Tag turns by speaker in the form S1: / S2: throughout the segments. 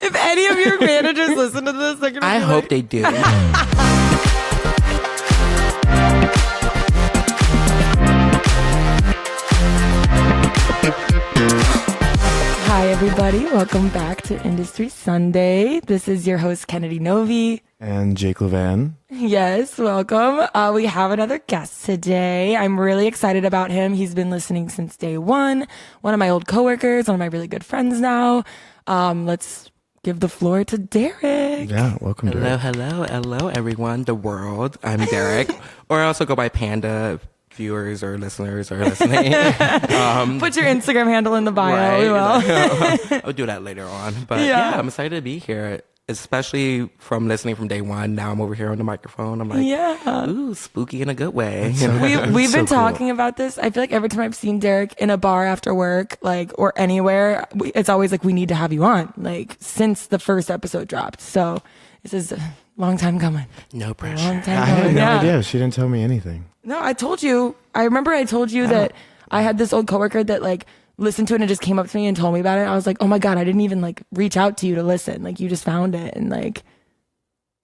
S1: If any of your managers listen to this, they're gonna
S2: I hope they do.
S1: Hi, everybody. Welcome back to Industry Sunday. This is your host, Kennedy Novi.
S3: And Jake Levan.
S1: Yes, welcome. We have another guest today. I'm really excited about him. He's been listening since day one. One of my old coworkers, one of my really good friends now. Let's give the floor to Derrick.
S3: Yeah, welcome, Derrick.
S2: Hello, everyone, the world. I'm Derrick, or I also go by Panda. Viewers or listeners are listening.
S1: Put your Instagram handle in the bio.
S2: Right.
S1: We will.
S2: I'll do that later on. But yeah, I'm excited to be here, especially from listening from day one. Now I'm over here on the microphone. I'm like, ooh, spooky in a good way.
S1: We've been
S3: so
S1: talking about this. I feel like every time I've seen Derrick in a bar after work, like, or anywhere, it's always like, we need to have you on, like, since the first episode dropped. So this is a long time coming.
S2: No pressure.
S1: Long time
S3: I had
S1: coming.
S3: no
S1: Yeah.
S3: idea. She didn't tell me anything.
S1: No, I told you. I remember I told you that I had this old coworker that like listened to it and just came up to me and told me about it. I was like, oh my God, I didn't even like reach out to you to listen. Like, you just found it and like,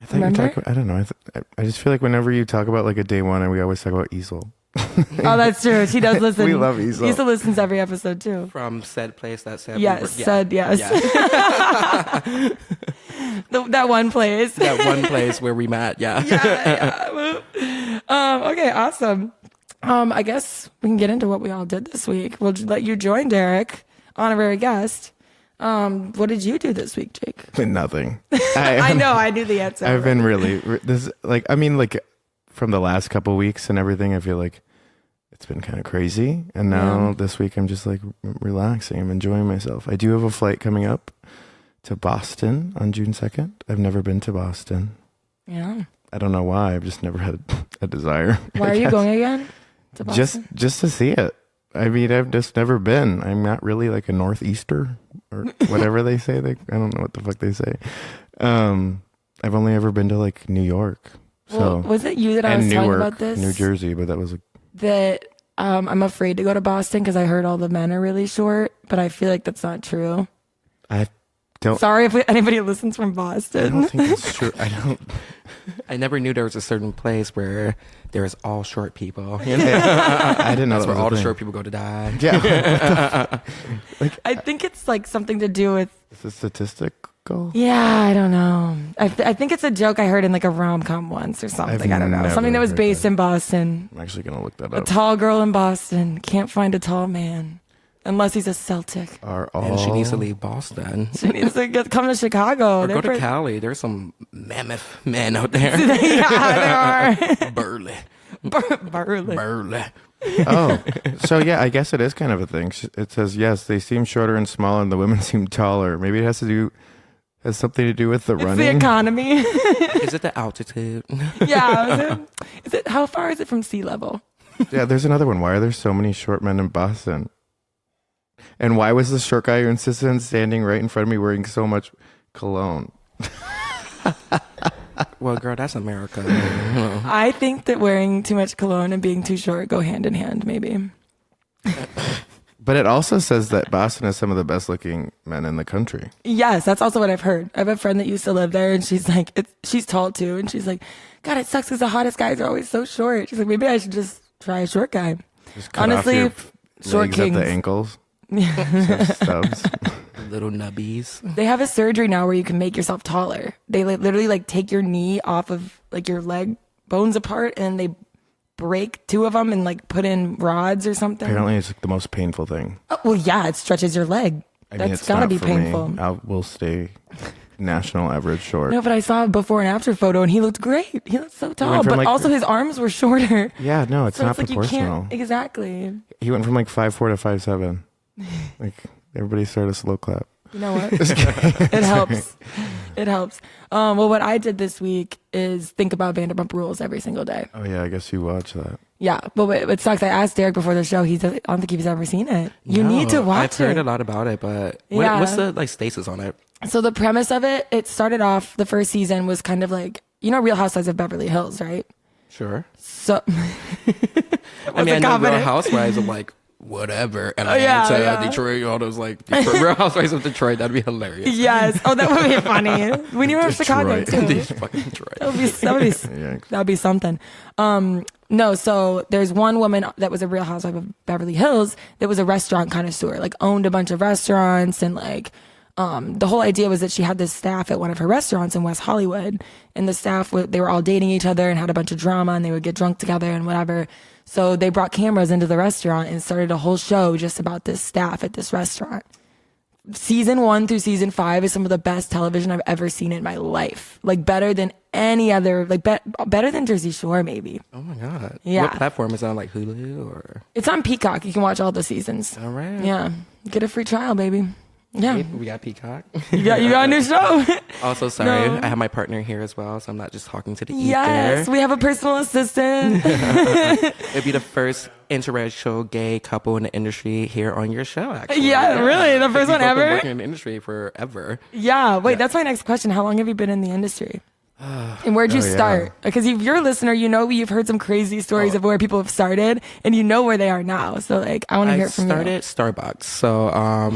S3: I thought you talk. I don't know. I just feel like whenever you talk about like a day one, and we always talk about Easel.
S1: oh, that's true. She does listen.
S3: We love Easel.
S1: Easel listens every episode too.
S2: From said place that said
S1: Yes,
S2: we were,
S1: said yes. That one place.
S2: that one place where we met. Yeah.
S1: Okay, awesome. I guess we can get into what we all did this week. We'll let you join Derrick, honorary guest. What did you do this week, Jake?
S3: Nothing.
S1: I know, I knew the answer.
S3: I've been really this like. I mean, like from the last couple weeks and everything. I feel like it's been kind of crazy. And now this week, I'm just like relaxing. I'm enjoying myself. I do have a flight coming up to Boston on June 2nd. I've never been to Boston.
S1: Yeah.
S3: I don't know why. I've just never had a desire.
S1: Why are you going again to Boston?
S3: Just to see it. I mean, I've just never been. I'm not really like a northeaster or whatever they say. I don't know what the fuck they say. I've only ever been to like New York. So
S1: was it you that I was
S3: Newark,
S1: talking about this?
S3: New Jersey, but that was
S1: that I'm afraid to go to Boston because I heard all the men are really short, but I feel like that's not true.
S3: I don't.
S1: Sorry if anybody listens from Boston.
S3: I don't think it's true.
S2: I never knew there was a certain place where there was all short people. You know?
S3: I didn't know
S2: That's
S3: that
S2: where
S3: was
S2: all
S3: a
S2: the
S3: thing.
S2: short people go to die.
S3: Yeah.
S1: I think it's like something to do with.
S3: Is it statistical?
S1: Yeah, I don't know. I think it's a joke I heard in like a rom-com once or something. I don't know.
S3: never
S1: Something that was
S3: heard
S1: based
S3: that.
S1: in Boston.
S3: I'm actually gonna look that
S1: A
S3: up.
S1: tall girl in Boston can't find a tall man unless he's a Celtic.
S3: Are all
S2: And she needs to leave Boston.
S1: She needs to come to Chicago.
S2: Or go to
S1: They're
S2: Cali. There's some mammoth men out there.
S1: yeah, there are.
S2: Burly.
S1: Burly.
S2: Burly.
S3: Oh, so yeah, I guess it is kind of a thing. It says yes, they seem shorter and smaller, and the women seem taller. Maybe it has something to do with the
S1: It's
S3: running.
S1: the economy.
S2: Is it the altitude?
S1: Yeah. Is it? How far is it from sea level?
S3: Yeah, there's another one. Why are there so many short men in Boston? And why was the short guy who insisted on standing right in front of me wearing so much cologne?
S2: Well, girl, that's America.
S1: I think that wearing too much cologne and being too short go hand in hand, maybe.
S3: But it also says that Boston has some of the best looking men in the country.
S1: Yes, that's also what I've heard. I have a friend that used to live there, and she's like, she's tall too, and she's like, God, it sucks because the hottest guys are always so short. She's like, maybe I should just try a short guy.
S3: Just cut
S1: Honestly,
S3: off your
S1: short
S3: legs
S1: kings.
S3: at the ankles. Just have stubs.
S2: Little nubbies.
S1: They have a surgery now where you can make yourself taller. They literally like take your knee off of like your leg bones apart, and they break two of them and like put in rods or something.
S3: Apparently, it's like the most painful thing.
S1: Oh, well, yeah, it stretches your leg.
S3: I mean,
S1: That's
S3: it's
S1: gotta
S3: not
S1: be
S3: for
S1: painful.
S3: Me. I will stay national average short.
S1: No, but I saw a before and after photo, and he looked great. He looked so tall,
S3: from,
S1: but
S3: like,
S1: also his arms were shorter.
S3: Yeah, no, it's
S1: So
S3: not
S1: it's like you
S3: proportional.
S1: can't exactly.
S3: He went from like 5'4" to 5'7". Like everybody started a slow clap.
S1: You know what? It helps. It helps. Well, what I did this week is think about Vanderpump Rules every single day.
S3: Oh yeah, I guess you watch that.
S1: Yeah, but it sucks. I asked Derrick before the show. I don't think he's ever seen it. You need to watch
S2: I've heard
S1: it.
S2: a lot about it, but
S1: Yeah.
S2: what's the like status on it?
S1: So the premise of it started off, the first season was kind of like, Real Housewives of Beverly Hills, right?
S2: Sure.
S1: So,
S2: I mean, I know Real Housewives of like whatever, Atlanta, Detroit, all those like Real Housewives of Detroit. That'd be hilarious.
S1: Yes. Oh, that would be funny. We need to have Chicago too.
S2: Fucking Detroit.
S1: That'd be something. No, so there's one woman that was a Real Housewife of Beverly Hills that was a restaurant connoisseur, like owned a bunch of restaurants, and like the whole idea was that she had this staff at one of her restaurants in West Hollywood, and the staff they were all dating each other and had a bunch of drama, and they would get drunk together and whatever. So they brought cameras into the restaurant and started a whole show just about this staff at this restaurant. Season 1 through season 5 is some of the best television I've ever seen in my life. Like better than any other, like better than Jersey Shore maybe.
S2: Oh my God.
S1: Yeah.
S2: What platform is it on, like Hulu or?
S1: It's on Peacock. You can watch all the seasons.
S2: All right.
S1: Yeah. Get a free trial, baby. Yeah.
S2: We got Peacock.
S1: You got a new show.
S2: Also, sorry, I have my partner here as well, so I'm not just talking to the ether.
S1: Yes, we have a personal assistant.
S2: It'd be the first interracial gay couple in the industry here on your show, actually.
S1: Yeah, really? The first one ever?
S2: Been working in the industry forever.
S1: Yeah. Wait, that's my next question. How long have you been in the industry? And where'd you start? Because if you're a listener, you know you've heard some crazy stories of where people have started, and you know where they are now. So like, I want to hear it from you.
S2: I started Starbucks. So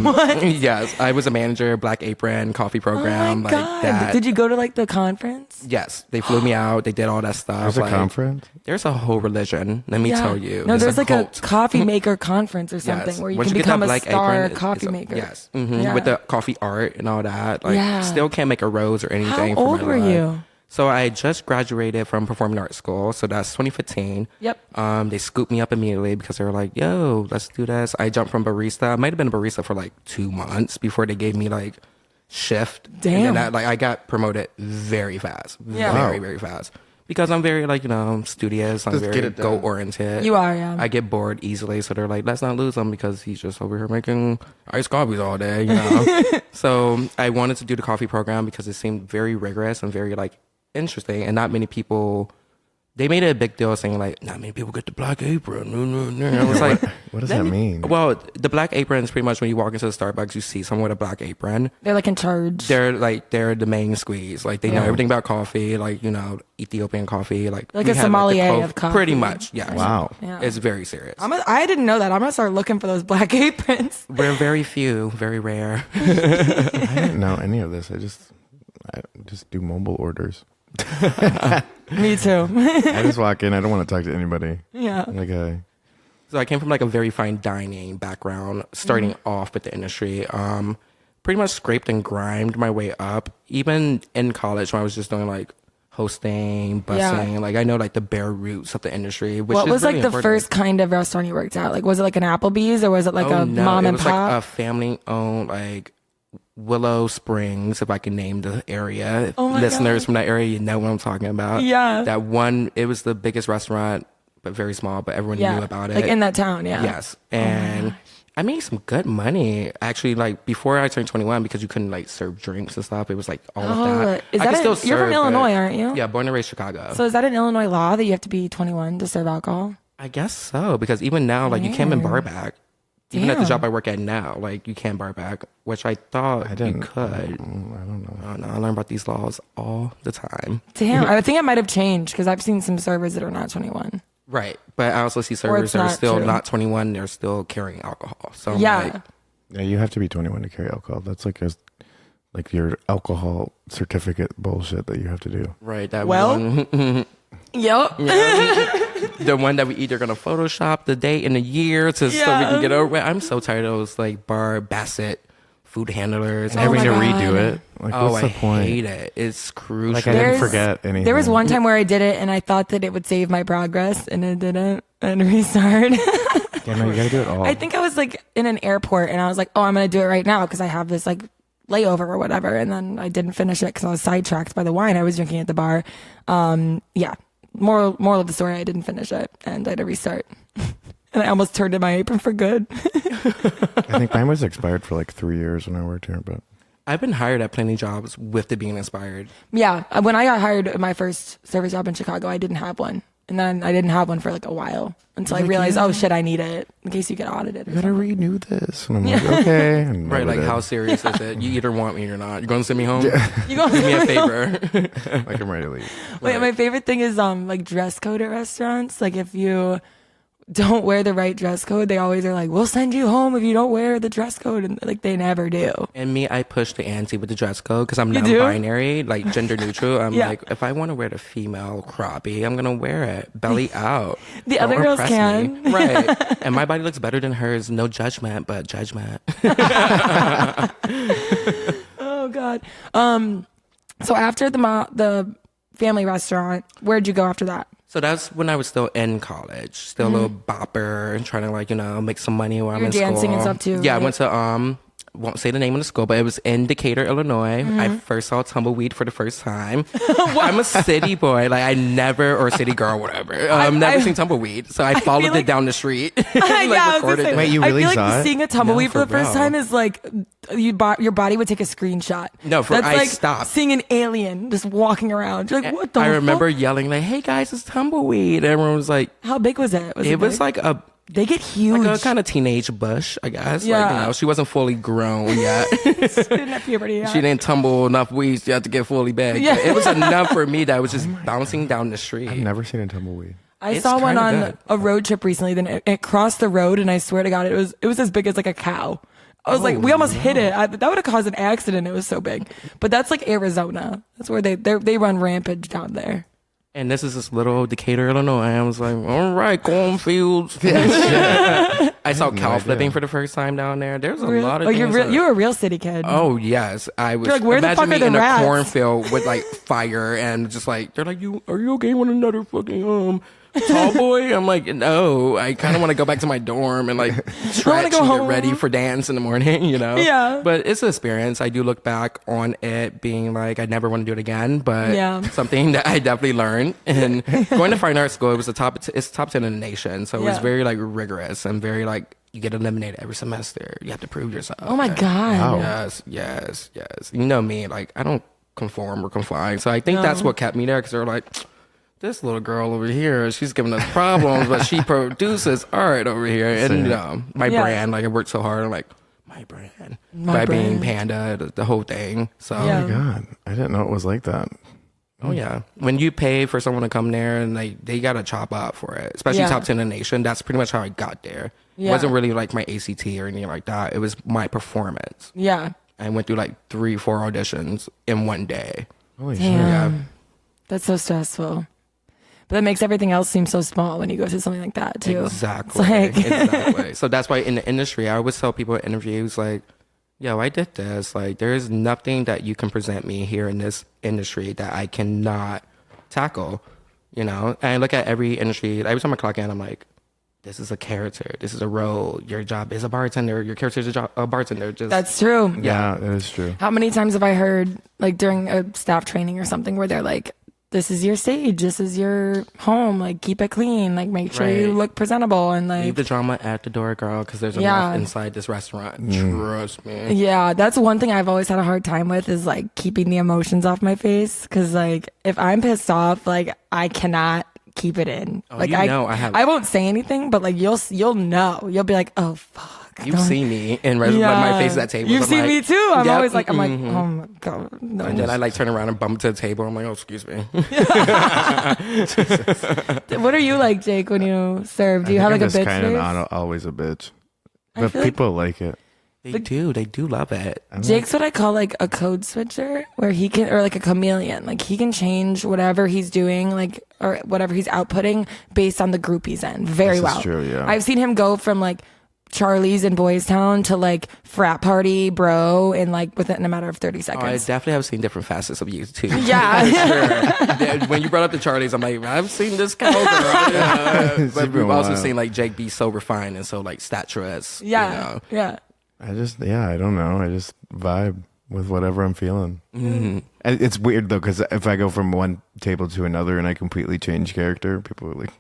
S1: what?
S2: Yes, I was a manager, Black Apron, coffee program,
S1: oh my
S2: like
S1: God.
S2: that.
S1: Did you go to like the conference?
S2: Yes, they flew me out. They did all that stuff.
S3: There's a conference?
S2: There's a whole religion. Let me tell you.
S1: No, there's like
S2: cult.
S1: a coffee maker conference or something
S2: Yes.
S1: where you
S2: Once
S1: can
S2: get that
S1: become a
S2: Black
S1: star
S2: Apron,
S1: coffee maker.
S2: Yes,
S1: Yeah.
S2: with the coffee art and all that. Like, still can't make a rose or anything.
S1: How old were you?
S2: So I just graduated from performing arts school. So that's 2015.
S1: Yep.
S2: They scooped me up immediately because they were like, yo, let's do this. I jumped from barista. I might have been a barista for like 2 months before they gave me like shift.
S1: Damn.
S2: And then I got promoted very fast.
S1: Yeah.
S2: Very, very fast. Because I'm very like, studious. I'm
S3: Just
S2: very
S3: get it done.
S2: goal oriented.
S1: You are, yeah.
S2: I get bored easily. So they're like, let's not lose him because he's just over here making iced coffees all day, So I wanted to do the coffee program because it seemed very rigorous and very like interesting, and not many people. They made it a big deal saying like, not many people get the Black Apron. I was like,
S3: what does that mean?
S2: Well, the Black Apron is pretty much when you walk into the Starbucks, you see someone with a Black Apron.
S1: They're like in charge.
S2: They're the main squeeze. Like they know everything about coffee, like Ethiopian coffee, like
S1: a sommelier of coffee.
S2: Pretty much, yeah.
S3: Wow.
S1: Yeah.
S2: It's very serious.
S1: I didn't know that. I'm gonna start looking for those Black Aprons.
S2: We're very few, very rare.
S3: I didn't know any of this. I just do mobile orders.
S1: Me too.
S3: I just walk in. I don't want to talk to anybody.
S1: Yeah.
S2: So I came from like a very fine dining background, starting off with the industry. Pretty much scraped and grimed my way up. Even in college, when I was just doing like hosting, busing, like I know like the bare roots of the industry. Which
S1: What
S2: is
S1: was
S2: really
S1: like the
S2: important.
S1: first kind of restaurant you worked at? Like, was it like an Applebee's or was it like a mom
S2: it
S1: and
S2: was
S1: pop?
S2: like a family-owned like Willow Springs, if I can name the area.
S1: Oh my
S2: Listeners
S1: God.
S2: from that area, you know what I'm talking about.
S1: Yeah.
S2: That one, it was the biggest restaurant, but very small, but everyone knew about it.
S1: Like in that town, yeah.
S2: Yes. And I made some good money. Actually, like before I turned 21, because you couldn't like serve drinks and stuff. It was like all of that.
S1: Is
S2: I
S1: that
S2: can still
S1: you're from
S2: serve,
S1: Illinois,
S2: but-
S1: aren't you?
S2: Yeah, born and raised Chicago.
S1: So is that an Illinois law that you have to be 21 to serve alcohol?
S2: I guess so, because even now, like you can't even bar back. Even at the
S1: Damn.
S2: job I work at now, like you can't bar back, which I thought you could.
S3: I don't know.
S2: I don't know. I learn about these laws all the time.
S1: Damn, I think it might have changed because I've seen some servers that are not 21.
S2: Right. But I also see servers that are
S1: not
S2: still
S1: true.
S2: not 21. They're still carrying alcohol. So I'm
S1: Yeah.
S2: like,
S3: Yeah, you have to be 21 to carry alcohol. That's like your alcohol certificate bullshit that you have to do.
S2: right. That
S1: Well-
S2: one.
S1: Yep.
S2: The one that we either going to Photoshop the date and the year so we can get over it. I'm so tired of those like bar Bassett food handlers.
S3: Having
S1: my
S3: to
S1: God.
S3: redo it. Like, what's the
S2: I
S3: point?
S2: hate it. It's crucial.
S3: Like, I didn't
S1: There's-
S3: forget anything.
S1: There was one time where I did it and I thought that it would save my progress and it didn't and restart.
S3: Yeah, no, you gotta do it all.
S1: I think I was like in an airport and I was like, oh, I'm going to do it right now because I have this like layover or whatever. And then I didn't finish it because I was sidetracked by the wine I was drinking at the bar. Yeah. Moral of the story, I didn't finish it and I had to restart. And I almost turned in my apron for good.
S3: I think mine was expired for like 3 years when I worked here, but
S2: I've been hired at plenty of jobs with it being expired.
S1: Yeah. When I got hired at my first service job in Chicago, I didn't have one. And then I didn't have one for like a while until I realized, oh shit, I need it in case you get audited. Or
S3: you gotta
S1: something.
S3: renew this. And I'm like, okay. And
S2: Right,
S3: never
S2: like
S3: did.
S2: how serious is it? You either want me or not. You're going to send me home?
S1: You go-
S2: Do me a favor.
S3: Like I'm ready to leave.
S1: Wait, my favorite thing is like dress code at restaurants. Like if you don't wear the right dress code, they always are like, we'll send you home if you don't wear the dress code. And like, they never do.
S2: And me, I push the ante with the dress code because I'm
S1: You do?
S2: non-binary, like gender neutral. I'm
S1: Yeah.
S2: like, if I want to wear the female croppy, I'm going to wear it. Belly out.
S1: The
S2: Don't
S1: other girls
S2: oppress
S1: can.
S2: me. Right. And my body looks better than hers. No judgment, but judgment.
S1: Oh God. So after the family restaurant, where'd you go after that?
S2: So that's when I was still in college, still a little bopper and trying to like, make some money while I'm
S1: You're
S2: in school.
S1: dancing and stuff too,
S2: Yeah, I
S1: right?
S2: went to won't say the name of the school, but it was in Decatur, Illinois. I first saw tumbleweed for the first time. I'm a city boy, like I never, or city girl, whatever. Never seen tumbleweed, so I followed
S1: like-
S2: it down the street.
S1: Yeah, I was gonna
S2: recorded
S1: say,
S2: it.
S3: Wait, you really
S1: I feel
S3: saw
S1: like
S3: it?
S1: seeing a tumbleweed
S2: No,
S1: for the
S2: for
S1: first
S2: real.
S1: time is like your body would take a screenshot.
S2: No,
S1: That's
S2: I
S1: like
S2: stopped.
S1: seeing an alien just walking around. You're like, what the
S2: I remember
S1: fuck?
S2: yelling like, "Hey guys, it's tumbleweed!" Everyone was like,
S1: How big was it?
S2: "It was
S1: big?
S2: like a."
S1: They get huge.
S2: Like a kind of teenage bush, I guess.
S1: Yeah.
S2: Like, she wasn't fully grown yet.
S1: Didn't have puberty yet.
S2: She didn't tumble enough weeds yet to get fully big.
S1: Yeah.
S2: It was enough for me that I was just bouncing down the street.
S3: I've never seen a tumbleweed.
S1: I
S2: It's
S1: saw one
S2: kinda
S1: on
S2: good.
S1: a road trip recently. Then it crossed the road, and I swear to God, it was as big as like a cow. I was like, we almost hit it. That would have caused an accident. It was so big. But that's like Arizona. That's where they run rampage down there.
S2: And this is this little Decatur, Illinois. I was like, all right, cornfields. I saw
S3: no
S2: cow
S3: idea.
S2: flipping for the first time down there. There's a
S1: Really?
S2: lot of
S1: Oh,
S2: things.
S1: you're a real city kid.
S2: Oh yes, I was.
S1: You're like, where the
S2: imagine
S1: fuck
S2: me
S1: are the
S2: in
S1: rats?
S2: a cornfield with like fire and just like they're like, are you okay with another fucking tall boy? I'm like, no, I kind of want to go back to my dorm and like stretch
S1: go
S2: and
S1: home.
S2: get ready for dance in the morning,
S1: Yeah.
S2: But it's an experience. I do look back on it being like I never want to do it again, but
S1: Yeah.
S2: something that I definitely learned. And going to fine art school, it was it's top 10 in the nation, so it was
S1: Yeah.
S2: very like rigorous and very like you get eliminated every semester. You have to prove yourself.
S1: Oh my God.
S3: Wow.
S2: Yes. You know me, like I don't conform or confine. So I think that's what kept me there because they're like, this little girl over here, she's giving us problems, but she produces art over here. And my
S1: Yeah.
S2: brand, like I worked so hard, I'm like, my brand.
S1: My
S2: By
S1: brand.
S2: being Panda, the whole thing. So
S1: Yeah.
S3: Oh my God, I didn't know it was like that.
S2: oh yeah. When you pay for someone to come there and they gotta chop up for it. Especially
S1: Yeah.
S2: top 10 in the nation. That's pretty much how I got there.
S1: Yeah.
S2: It wasn't really like my ACT or anything like that. It was my performance.
S1: Yeah.
S2: I went through like 3-4 auditions in one day.
S3: Holy shit!
S1: Damn. That's so stressful. But that makes everything else seem so small when you go through something like that too.
S2: Exactly.
S1: It's like-
S2: Exactly. So that's why in the industry, I always tell people in interviews like, yo, I did this. Like, there is nothing that you can present me here in this industry that I cannot tackle, And I look at every industry, every time I clock in, I'm like, this is a character. This is a role. Your job is a bartender. Your character is a bartender. Just
S1: That's true.
S3: Yeah, that is true.
S1: How many times have I heard, like during a staff training or something, where they're like, this is your stage, this is your home, like keep it clean, like make sure you
S2: Right.
S1: look presentable, and like
S2: leave the drama at the door, girl, because there's
S1: Yeah.
S2: enough inside this restaurant. Trust me.
S1: yeah, that's one thing I've always had a hard time with is like keeping the emotions off my face, because like if I'm pissed off, like I cannot keep it in.
S2: Oh,
S1: like
S2: I
S1: I won't say anything, but like you'll know, you'll be like, oh fuck.
S2: You've seen me in my face at that table.
S1: You've
S2: I'm
S1: seen
S2: like,
S1: me too. I'm
S2: yep,
S1: always like, I'm like,
S2: mhm.
S1: oh my God, no.
S2: And then I like turn around and bump to the table. I'm like, oh, excuse me.
S1: What are you like, Jake, when you serve? Do you
S3: I
S1: have
S3: think
S1: like a
S3: I'm
S1: bitch
S3: just kind of
S1: face?
S3: not always a bitch,
S1: I
S3: but
S1: feel like-
S3: people like it.
S2: They do love it.
S1: Jake's what I call like a code switcher, where he can, or like a chameleon, like he can change whatever he's doing, like, or whatever he's outputting based on the group he's in very
S3: This is
S1: well.
S3: true, yeah.
S1: I've seen him go from like Charlie's in Boys Town to like frat party bro in like within a matter of 30
S2: Oh, I
S1: seconds.
S2: definitely have seen different facets of you too.
S1: Yeah.
S2: Sure. When you brought up the Charlies, I'm like, I've seen this cowgirl.
S3: It's
S2: But
S3: been
S2: we've
S3: a
S2: also
S3: while.
S2: seen like Jake be so refined and so like statuesque.
S1: Yeah. Yeah.
S3: I don't know. I just vibe with whatever I'm feeling. And it's weird though, because if I go from one table to another and I completely change character, people are like,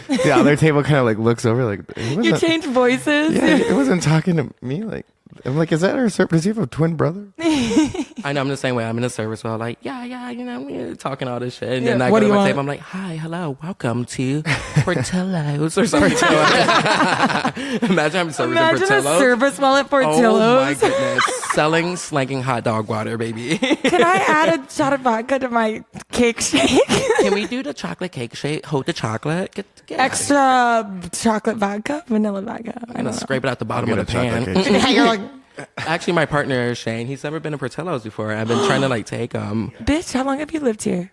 S3: the other table kind of like looks over like, it
S1: You
S3: wasn't-
S1: change voices.
S3: yeah, it wasn't talking to me. Like, I'm like, is that our does he have a twin brother?
S2: I know I'm the same way. I'm in the service where I'm like, we're talking all this shit. And then
S1: Yeah,
S2: I
S1: what
S2: go
S1: do
S2: to
S1: you
S2: my
S1: want?
S2: table, I'm like, hi, hello, welcome to Portillo's or something. Imagine having service
S1: Imagine
S2: in
S1: a
S2: Portillo's.
S1: service while at
S2: Oh my
S1: Portillo's.
S2: goodness. Selling, slanking hot dog water, baby.
S1: Can I add a shot of vodka to my cake shake.
S2: Can we do the chocolate cake shake? Hold the chocolate. Get
S1: Extra chocolate vodka, vanilla vodka. I don't know.
S2: scrape it out the bottom
S3: Get
S2: of the
S3: a chocolate
S2: pan.
S3: cake shake.
S1: You're like,
S2: Actually, my partner Shane, he's never been to Portillo's before. I've been trying to like take him.
S1: bitch, how long have you lived here?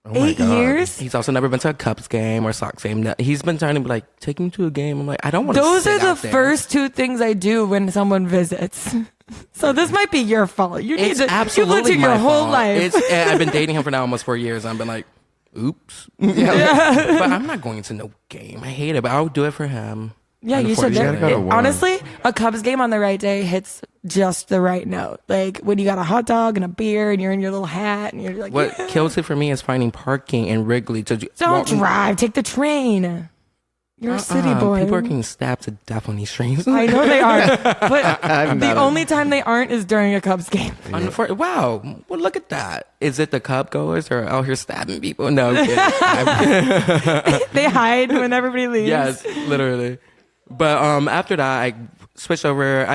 S3: Oh my
S1: 8
S3: God.
S1: years?
S2: He's also never been to a Cubs game or Sox game. He's been trying to be like, take me to a game. I'm like, I don't want to.
S1: Those are the first 2 things I do when someone visits. So this might be your fault. You need
S2: It's
S1: to. You've
S2: absolutely
S1: lived here your
S2: my
S1: whole
S2: fault.
S1: life.
S2: I've been dating him for now almost 4 years. I've been like, oops. Yeah. But I'm not going to no game. I hate it, but I'll do it for him.
S1: Yeah, you should.
S3: You gotta go to one.
S1: Honestly, a Cubs game on the right day hits just the right note. Like when you got a hot dog and a beer and you're in your little hat and you're like,
S2: What
S1: yeah.
S2: kills it for me is finding parking in Wrigley.
S1: Don't drive. Take the train. You're a city boy.
S2: People are getting stabbed to death on these streets.
S1: I know they are, but
S3: I'm
S1: the
S3: not
S1: only time they aren't is during a Cubs game.
S2: Wow. Well, look at that. Is it the Cub goers or out here stabbing people? No. I'm kidding.
S1: They hide when everybody leaves.
S2: Yes, literally. But after that, I switched over.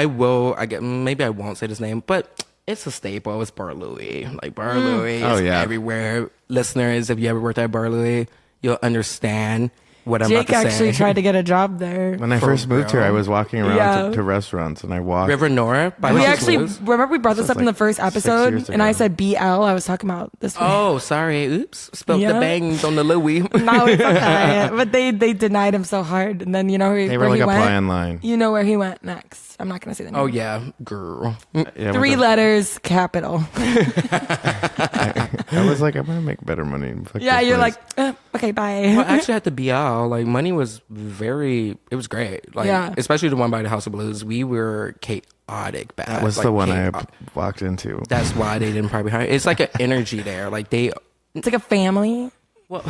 S2: Maybe I won't say his name, but it's a staple. It's Bar Louie. Like Bar Louie
S3: Oh,
S2: is
S3: yeah.
S2: everywhere. Listeners, if you ever worked at Bar Louie, you'll understand what I'm
S1: Jake
S2: about to say.
S1: actually tried to get a job there.
S3: When I
S2: For
S3: first moved here, I
S2: real.
S3: was walking around
S1: Yeah.
S3: to restaurants and I walked.
S2: River Nora. By
S1: We
S2: House of
S1: actually
S2: Blues.
S1: remember we brought this
S3: This
S1: up
S3: was
S1: in the
S3: like
S1: first
S3: 6
S1: episode,
S3: years
S1: and I
S3: ago.
S1: said BL. I was talking about this one.
S2: Oh, sorry. Oops. Spilled
S1: Yeah.
S2: the bangs on the Louie.
S1: No, it's okay. But they denied him so hard, and then you know
S3: They
S1: where
S3: were like
S1: he
S3: a
S1: went.
S3: play on line.
S1: You know where he went next. I'm not gonna say the name.
S2: Oh, yeah. Girl.
S3: Yeah,
S1: 3 letters, capital.
S3: I was like, I'm gonna make better money. Fuck
S1: Yeah,
S3: this
S1: you're
S3: place.
S1: like, okay, bye.
S2: Well, actually, at the BL, like money was it was great. Like,
S1: Yeah.
S2: especially the one by the House of Blues, we were chaotic bad.
S3: That was
S2: like,
S3: the one I
S2: chaotic.
S3: walked into.
S2: That's why they didn't probably hire. It's like an energy there. Like they,
S1: It's like a family.
S2: well,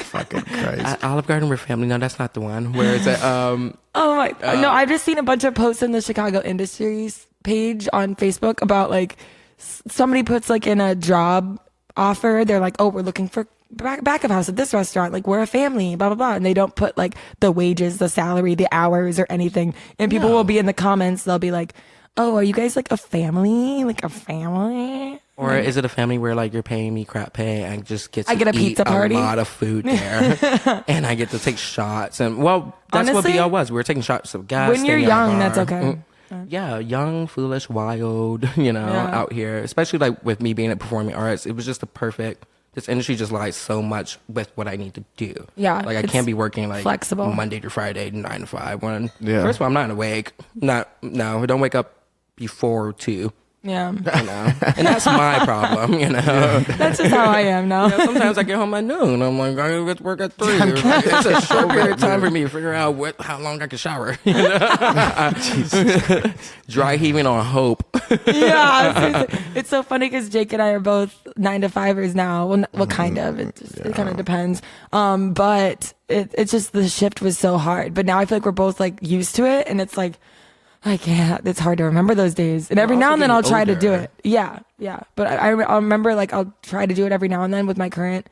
S3: Fucking Christ.
S2: at Olive Garden we're family. No, that's not the one. Where is it?
S1: Oh my! no, I've just seen a bunch of posts in the Chicago Industries page on Facebook about like somebody puts like in a job offer. They're like, "Oh, we're looking for back of house at this restaurant. Like we're a family, blah blah blah," and they don't put like the wages, the salary, the hours, or anything. And people will be in the comments. They'll be like, "Oh, are you guys like a family? Like a family?"
S2: Or is it a family where like you're paying me crap pay and just get to
S1: I get a
S2: eat
S1: pizza party?
S2: a lot of food there, and I get to take shots and that's
S1: Honestly,
S2: what BL was. We were taking shots of gas.
S1: when you're
S2: staying at a
S1: young, that's
S2: bar.
S1: okay.
S2: Yeah, young, foolish, wild,
S1: Yeah.
S2: out here. Especially like with me being at performing arts, it was just the perfect. This industry just lies so much with what I need to do.
S1: Yeah,
S2: like I
S1: it's
S2: can't be working like
S1: flexible.
S2: Monday to Friday, 9 to 5.
S3: Yeah.
S2: First of all, I'm not awake. I don't wake up before 2.
S1: Yeah,
S2: And that's my problem.
S1: that's just how I am now.
S2: Sometimes I get home at noon. I'm like, I gotta get to work at 3. It's a short period of time for me to figure out how long I can shower. Dry heaving on hope.
S1: Yeah, it's so funny because Jake and I are both 9-to-5ers now. Well, kind of. It kind of depends. But it's just the shift was so hard. But now I feel like we're both like used to it, and it's like I can't. It's hard to remember those days. And every
S2: We're
S1: now
S2: also
S1: and then I'll
S2: getting
S1: try to do
S2: older.
S1: it. Yeah. But I'll remember like I'll try to do it every now and then with my current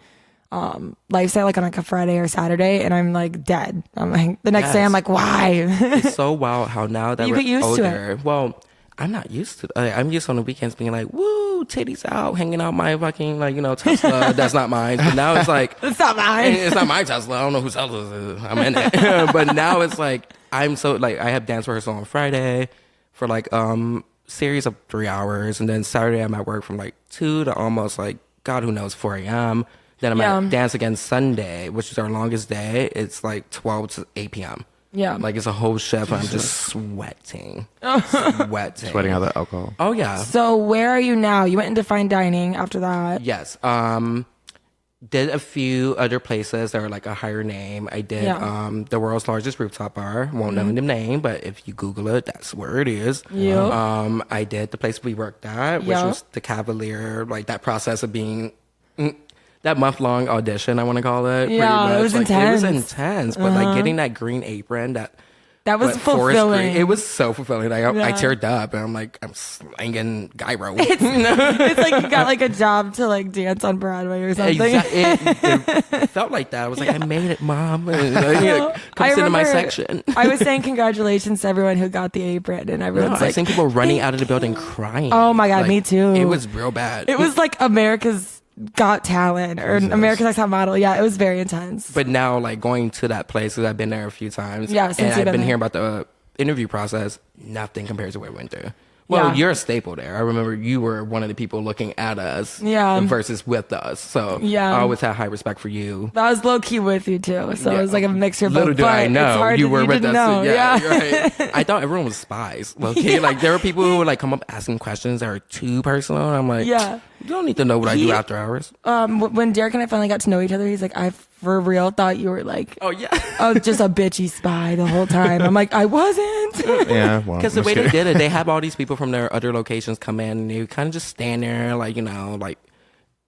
S1: lifestyle, like on like a Friday or Saturday, and I'm like dead. I'm like the next day
S2: Yes.
S1: I'm like, why?
S2: It's so wild how now that
S1: You
S2: we're
S1: get used to it.
S2: older. Well, I'm not used to. I'm used on the weekends being like, "Woo, titties out, hanging out my fucking Tesla." That's not mine. But now it's like
S1: It's not mine.
S2: it's not my Tesla. I don't know whose Tesla it is. I'm in it. But now it's like I'm so like I have dance rehearsal on Friday for like series of 3 hours, and then Saturday I'm at work from like 2 to almost like God who knows 4 a.m. Then I'm
S1: Yeah.
S2: at dance again Sunday, which is our longest day. It's like 12 to 8 p.m.
S1: Yeah.
S2: Like it's a whole shift. I'm just sweating. Sweating
S3: Sweating out the alcohol.
S2: Oh yeah.
S1: So where are you now? You went into fine dining after that.
S2: Yes. Did a few other places that are like a higher name. I did
S1: Yeah.
S2: the world's largest rooftop bar. Won't know the name, but if you Google it, that's where it is.
S1: Yeah.
S2: I did the place we worked at, which
S1: Yeah.
S2: was the Cavalier. Like that process of being that month-long audition, I want to call it. pretty
S1: Yeah, it
S2: much.
S1: was
S2: Like, It was
S1: intense.
S2: intense, but like getting that green apron, that
S1: That was
S2: what Forrest
S1: fulfilling.
S2: Green- It was so fulfilling. Like, I
S1: Yeah.
S2: teared up, and I'm like, I'm slanging gyro.
S1: It's like you got like a job to like dance on Broadway or something.
S2: It felt like that. I was like, I made it, Mom. And, come sit in my section.
S1: I was saying congratulations to everyone who got the apron, and
S2: No,
S1: everyone's
S2: I've
S1: like,
S2: seen people running out of the building crying.
S1: Oh my God,
S2: Like,
S1: me too.
S2: It was real bad.
S1: it was like America's Got Talent or America's Next Top Model. Yeah, it was very intense.
S2: But now, like, going to that place, because I've been there a few times.
S1: Yeah, since
S2: and
S1: you've
S2: I've
S1: been
S2: been
S1: there.
S2: hearing about the interview process. Nothing compares to what we went through. Well,
S1: Yeah.
S2: you're a staple there. I remember you were one of the people looking at us
S1: Yeah.
S2: versus with us. So
S1: Yeah.
S2: I always had high respect for you.
S1: But I was low key with you too, so it was like a mixture of both.
S2: Little do I
S1: but
S2: know
S1: it's hard
S2: you
S1: to-
S2: were with
S1: didn't
S2: us.
S1: know.
S2: Too. Yeah,
S1: Yeah.
S2: right. I thought everyone was spies. Okay, like there were people who would like come up asking questions that are too personal. And I'm like,
S1: Yeah.
S2: you don't need to know what I do after hours.
S1: When Derrick and I finally got to know each other, he's like, I for real thought you were like,
S2: Oh yeah,
S1: just a bitchy spy the whole time. I'm like, I wasn't.
S3: Yeah, well,
S2: because the
S3: I'm
S2: way they
S3: scared.
S2: did it, they have all these people from their other locations come in, and they kind of just stand there, like like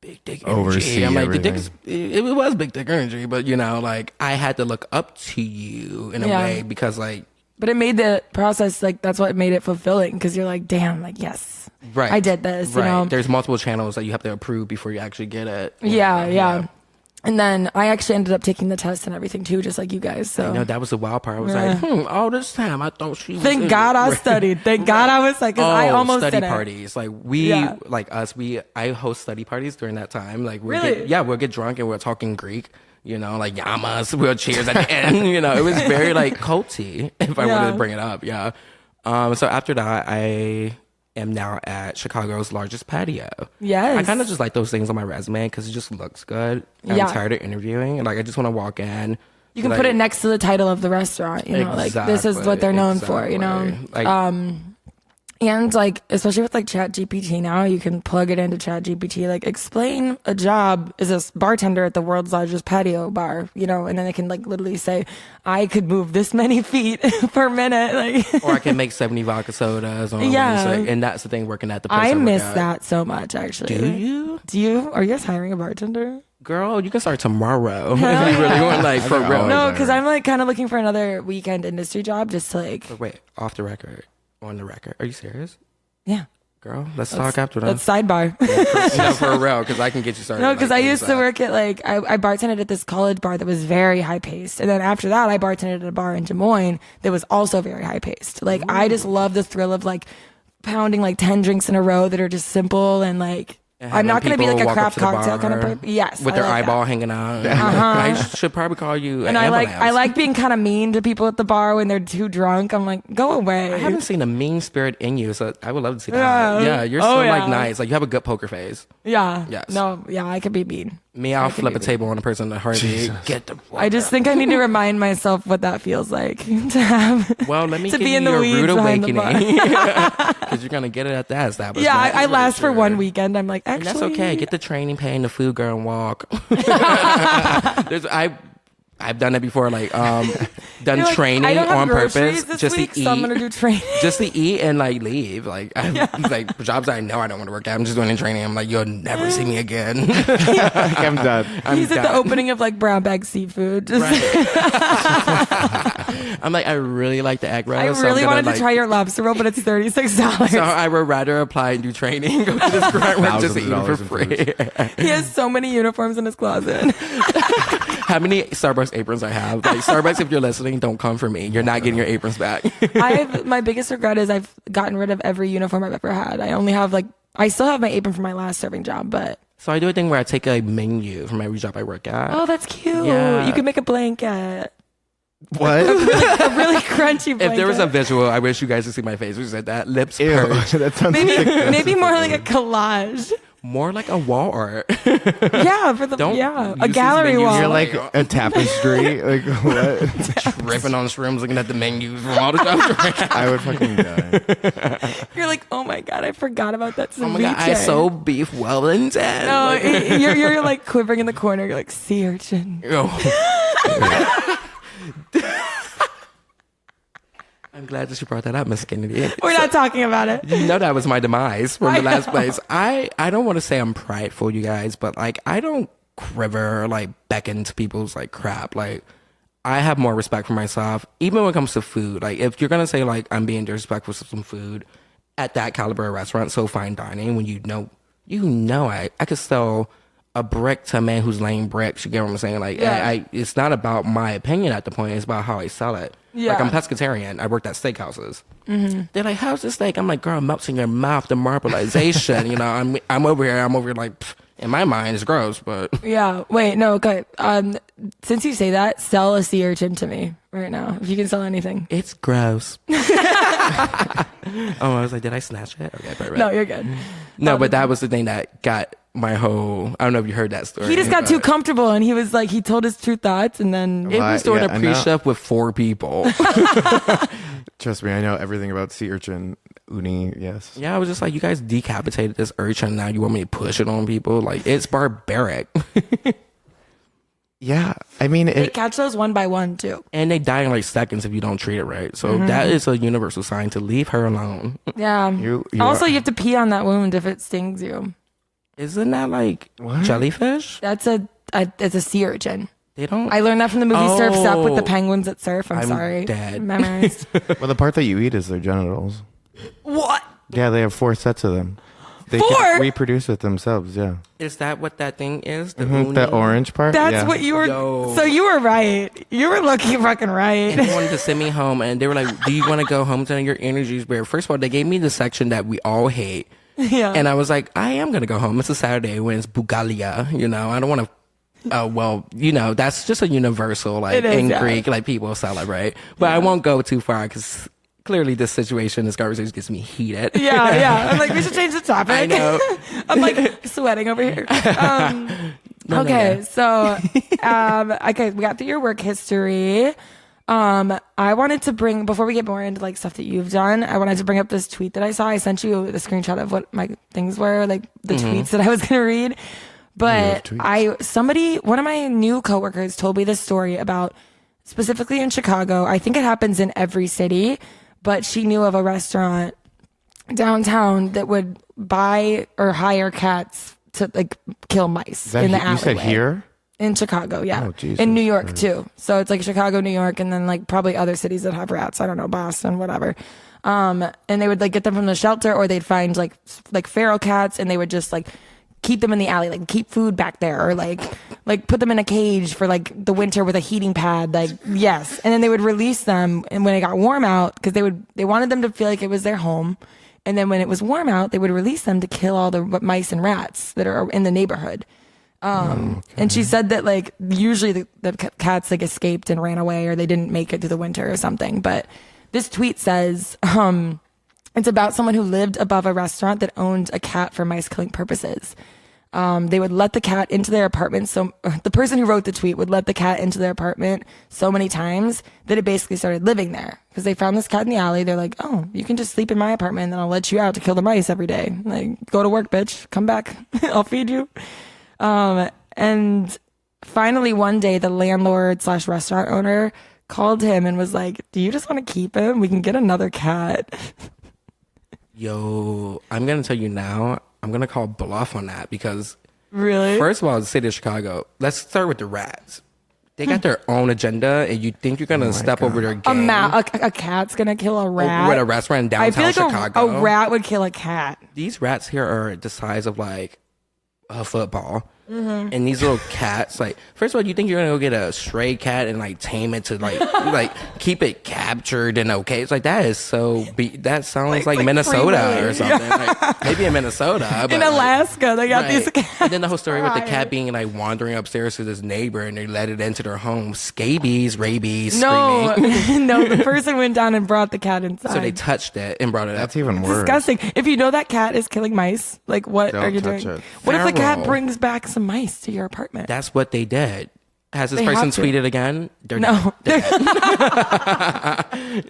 S2: big dick energy.
S3: Oversee
S2: I'm like, the dick
S3: everything.
S2: is, it was big dick energy, but like I had to look up to you in a
S1: Yeah.
S2: way because like.
S1: But it made the process like that's what made it fulfilling because you're like, damn, like yes,
S2: Right.
S1: I did this.
S2: Right.
S1: You know?
S2: There's multiple channels that you have to approve before you actually get it.
S1: Yeah. And then I actually ended up taking the test and everything too, just like you guys. So
S2: You know, that was the wild part. I was
S1: Yeah.
S2: like, all this time I thought she was
S1: thank
S2: in
S1: God
S2: it.
S1: I
S2: Right.
S1: studied. Thank God I was like, 'cause I almost
S2: study
S1: didn't.
S2: parties. Like
S1: Yeah.
S2: like us, I host study parties during that time. Like
S1: Really?
S2: we'll get drunk and we're talking Greek. Like yamas, we'll cheers at the end. It was very like culty. If I
S1: Yeah.
S2: wanted to bring it up, yeah. So after that, I am now at Chicago's largest patio.
S1: Yes.
S2: I kind of just like those things on my resume because it just looks good. I'm
S1: Yeah.
S2: tired of interviewing. Like I just want to walk in.
S1: You can
S2: like,
S1: put it next to the title of the restaurant, like this is what they're known for,
S2: Exactly. Like,
S1: And like, especially with like Chat GPT now, you can plug it into Chat GPT, like explain a job as a bartender at the world's largest patio bar, and then they can like literally say, I could move this many feet per minute. Like,
S2: or I can make 70 vodka sodas on
S1: Yeah.
S2: Wednesday. And that's the thing working at the place
S1: I
S2: work
S1: miss
S2: at.
S1: that so much actually.
S2: Do you?
S1: Are you guys hiring a bartender?
S2: Girl, you can start tomorrow. If you really want, like, for
S3: think
S2: real.
S3: always-
S1: No, because I'm like kind of looking for another weekend industry job just to like,
S2: But wait, off the record, on the record. Are you serious?
S1: yeah.
S2: Girl, let's talk after that.
S1: Let's sidebar.
S2: No, for real, because I can get you started.
S1: No, because
S2: like,
S1: I used to
S2: ASAP.
S1: work at like I bartended at this college bar that was very high paced, and then after that I bartended at a bar in Des Moines that was also very high paced. Like I just love the thrill of like pounding like 10 drinks in a row that are just simple and like
S2: And
S1: I'm not
S2: having
S1: going to be like
S2: people
S1: a
S2: walk up
S1: craft
S2: to the
S1: cocktail kind of
S2: bar
S1: person. Yes,
S2: with
S1: I
S2: their
S1: like
S2: eyeball
S1: that.
S2: hanging out. I should probably call you
S1: And
S2: an
S1: I
S2: ambulance.
S1: like being kind of mean to people at the bar when they're too drunk. I'm like, go away.
S2: I haven't seen a mean spirit in you, so I would love to see that.
S1: Yeah.
S2: Yeah, you're
S1: Oh,
S2: so
S1: yeah.
S2: like nice. Like you have a good poker face.
S1: Yeah.
S2: Yes.
S1: No. Yeah, I could be mean.
S2: Me, I'll flip a table on a person in a heartbeat. Get the.
S1: I just think I need to remind myself what that feels like to have.
S2: Well, let me
S1: to
S2: give
S1: be
S2: you
S1: in the
S2: your
S1: weeds
S2: rude
S1: behind the bar.
S2: awakening because you're gonna get it at that establishment.
S1: Yeah, I
S2: That's
S1: last for
S2: true.
S1: one weekend. I'm like,
S2: And
S1: actually,
S2: that's okay. Get the training pay and the food, girl, and walk. I've done it before. Like done
S1: You're like,
S2: training
S1: I don't have
S2: on
S1: groceries
S2: purpose
S1: this
S2: just
S1: week,
S2: to eat.
S1: so I'm gonna do training.
S2: Just to eat and like leave. Like like jobs I know I don't want to work at. I'm just doing in training. I'm like, you'll never see me again.
S3: Like, I'm done.
S1: He's at the
S2: done.
S1: opening of like brown bag seafood. Just,
S2: I'm like, I really like the egg roll.
S1: I
S2: so I'm
S1: really
S2: gonna,
S1: wanted
S2: like,
S1: to try your lobster roll, but it's $36.
S2: So I would rather apply and do training, go to this grunt work just to
S3: Thousands
S2: eat
S3: of
S2: for
S3: dollars in
S2: free.
S1: He has so many uniforms in his closet.
S2: How many Starbucks aprons I have? Like Starbucks, if you're listening, don't come for me. You're not getting your aprons back.
S1: My biggest regret is I've gotten rid of every uniform I've ever had. I only have I still have my apron from my last serving job, but
S2: So I do a thing where I take a menu from every job I work at.
S1: oh, that's cute.
S2: Yeah.
S1: You can make a blanket,
S3: What?
S1: a really crunchy blanket.
S2: If there was a visual, I wish you guys could see my face. We said that lips
S3: Ew,
S2: purged.
S3: that sounds
S1: maybe more like a collage.
S2: More like a wall art.
S1: Yeah, for the
S2: Don't
S1: a
S2: use these
S1: gallery
S2: menus.
S1: wall.
S3: You're like a tapestry. Like what?
S2: Tripping on shrooms, looking at the menus from all the jobs.
S3: I would fucking die.
S1: You're like, oh my god, I forgot about that.
S2: Oh my god, I
S1: ceviche."
S2: so beef Wellington.
S1: No,
S2: Like-
S1: you're like quivering in the corner. You're like sea urchin.
S2: Oh. I'm glad that you brought that up, Miss Kennedy.
S1: We're not talking about it.
S2: You know that was my demise from
S1: I
S2: the last
S1: know.
S2: place. I don't want to say I'm prideful, you guys, but like I don't quiver or like beckon to people's like crap. Like I have more respect for myself, even when it comes to food. Like if you're gonna say like I'm being disrespectful to some food at that caliber of restaurant, so fine dining, when you know I could sell a brick to a man who's laying bricks. You get what I'm saying? Like
S1: Yeah.
S2: it's not about my opinion at the point. It's about how I sell it.
S1: Yeah.
S2: Like I'm pescatarian. I worked at steakhouses. They're like, "How's this steak?" I'm like, "Girl, it melts in your mouth, the marbleization." I'm over here like, In my mind, it's gross, but
S1: Yeah. Wait, no, okay. Since you say that, sell a sea urchin to me right now. If you can sell anything.
S2: it's gross. I was like, did I snatch it? Okay, perfect.
S1: No, you're good.
S2: No, but that was the thing that got my whole. I don't know if you heard that story.
S1: He just got too comfortable and he was like, he told his true thoughts and then.
S2: It was doing
S3: Yeah,
S2: a
S3: I know.
S2: pre-shift with 4 people.
S3: Trust me, I know everything about sea urchin. Uni, yes.
S2: Yeah, I was just like, you guys decapitated this urchin. Now you want me to push it on people? Like, it's barbaric.
S3: Yeah, I mean,
S1: They
S3: it,
S1: catch those one by one too.
S2: And they die in like seconds if you don't treat it right. So
S1: Mm-hmm.
S2: that is a universal sign to leave her alone.
S1: Yeah.
S3: You
S1: Also,
S3: are-
S1: you have to pee on that wound if it stings you.
S2: Isn't that like
S3: What?
S2: jellyfish?
S1: That's it's a sea urchin.
S2: They don't.
S1: I learned that from the movie Surf's Up with the
S2: Oh.
S1: penguins that surf. I'm sorry.
S2: dead.
S1: Memorized.
S3: well, the part that you eat is their genitals.
S1: What?
S3: Yeah, they have 4 sets of them. They
S1: 4?
S3: can reproduce with themselves. Yeah,
S2: Is that what that thing is? The
S3: the orange part.
S1: That's
S3: yeah.
S1: what you were.
S2: Yo.
S1: So you were right. You were looking fucking
S2: And
S1: right.
S2: they wanted to send me home, and they were like, "Do you want to go home tonight? Your energy's weird." First of all, they gave me the section that we all hate,
S1: Yeah.
S2: and I was like, "I am gonna go home. It's a Saturday when it's Bugalia. You know, I don't want to." Well, you know, that's just a universal, like
S1: It is,
S2: in
S1: yeah.
S2: Greek, like people celebrate. But I won't go too far because clearly this conversation gets me heated.
S1: Yeah. I'm like, we should change the topic.
S2: I know.
S1: I'm like sweating over here.
S2: No,
S1: Okay,
S2: no.
S1: so okay, we got through your work history. I wanted to bring before we get more into like stuff that you've done, I wanted to bring up this tweet that I saw. I sent you the screenshot of what my things were, like the tweets that I was gonna read. But
S3: tweets.
S1: one of my new coworkers told me this story about specifically in Chicago. I think it happens in every city, but she knew of a restaurant downtown that would buy or hire cats to like kill mice in the alleyway.
S3: You said here?
S1: In Chicago, yeah.
S3: Oh, Jesus
S1: in New York
S3: Christ.
S1: too. So it's like Chicago, New York, and then like probably other cities that have rats. I don't know, Boston, whatever. And they would like get them from the shelter, or they'd find like feral cats, and they would just like keep them in the alley, like keep food back there, or like put them in a cage for like the winter with a heating pad, like yes. And then they would release them, and when it got warm out, because they wanted them to feel like it was their home. And then when it was warm out, they would release them to kill all the mice and rats that are in the neighborhood. And she said that like usually the cats like escaped and ran away, or they didn't make it through the winter or something. But this tweet says it's about someone who lived above a restaurant that owned a cat for mice killing purposes. They would let the cat into their apartment. So the person who wrote the tweet would let the cat into their apartment so many times that it basically started living there, because they found this cat in the alley. They're like, oh, you can just sleep in my apartment and then I'll let you out to kill the mice every day. Like, go to work, bitch. Come back. I'll feed you. And finally one day the landlord/restaurant owner called him and was like, do you just want to keep him? We can get another cat.
S2: Yo, I'm gonna tell you now. I'm gonna call bluff on that because
S1: Really?
S2: first of all, the city of Chicago. Let's start with the rats. They got their own agenda, and you think you're gonna step over their game?
S1: A cat's gonna kill a rat.
S2: With a restaurant in
S1: I feel
S2: downtown
S1: like
S2: Chicago.
S1: a rat would kill a cat.
S2: These rats here are the size of like a football. And these little cats, like, first of all, you think you're gonna go get a stray cat and like tame it to like keep it captured and okay? It's like that is that sounds like Minnesota
S1: free
S2: or something. Like, maybe in Minnesota, but
S1: In Alaska, they got these cats.
S2: And then the whole story with the cat
S1: Right.
S2: being like wandering upstairs to this neighbor and they let it into their home, scabies, rabies,
S1: No,
S2: screaming.
S1: no, the person went down and brought the cat inside.
S2: So they touched it and brought it up.
S3: That's even worse.
S1: Disgusting. If you know that cat is killing mice, like what
S3: Don't
S1: are you
S3: touch
S1: doing?
S3: it.
S1: What if the cat
S2: Feral.
S1: brings back some mice to your apartment?
S2: That's what they did. Has this
S1: They
S2: person
S1: have to.
S2: tweeted again? They're
S1: No.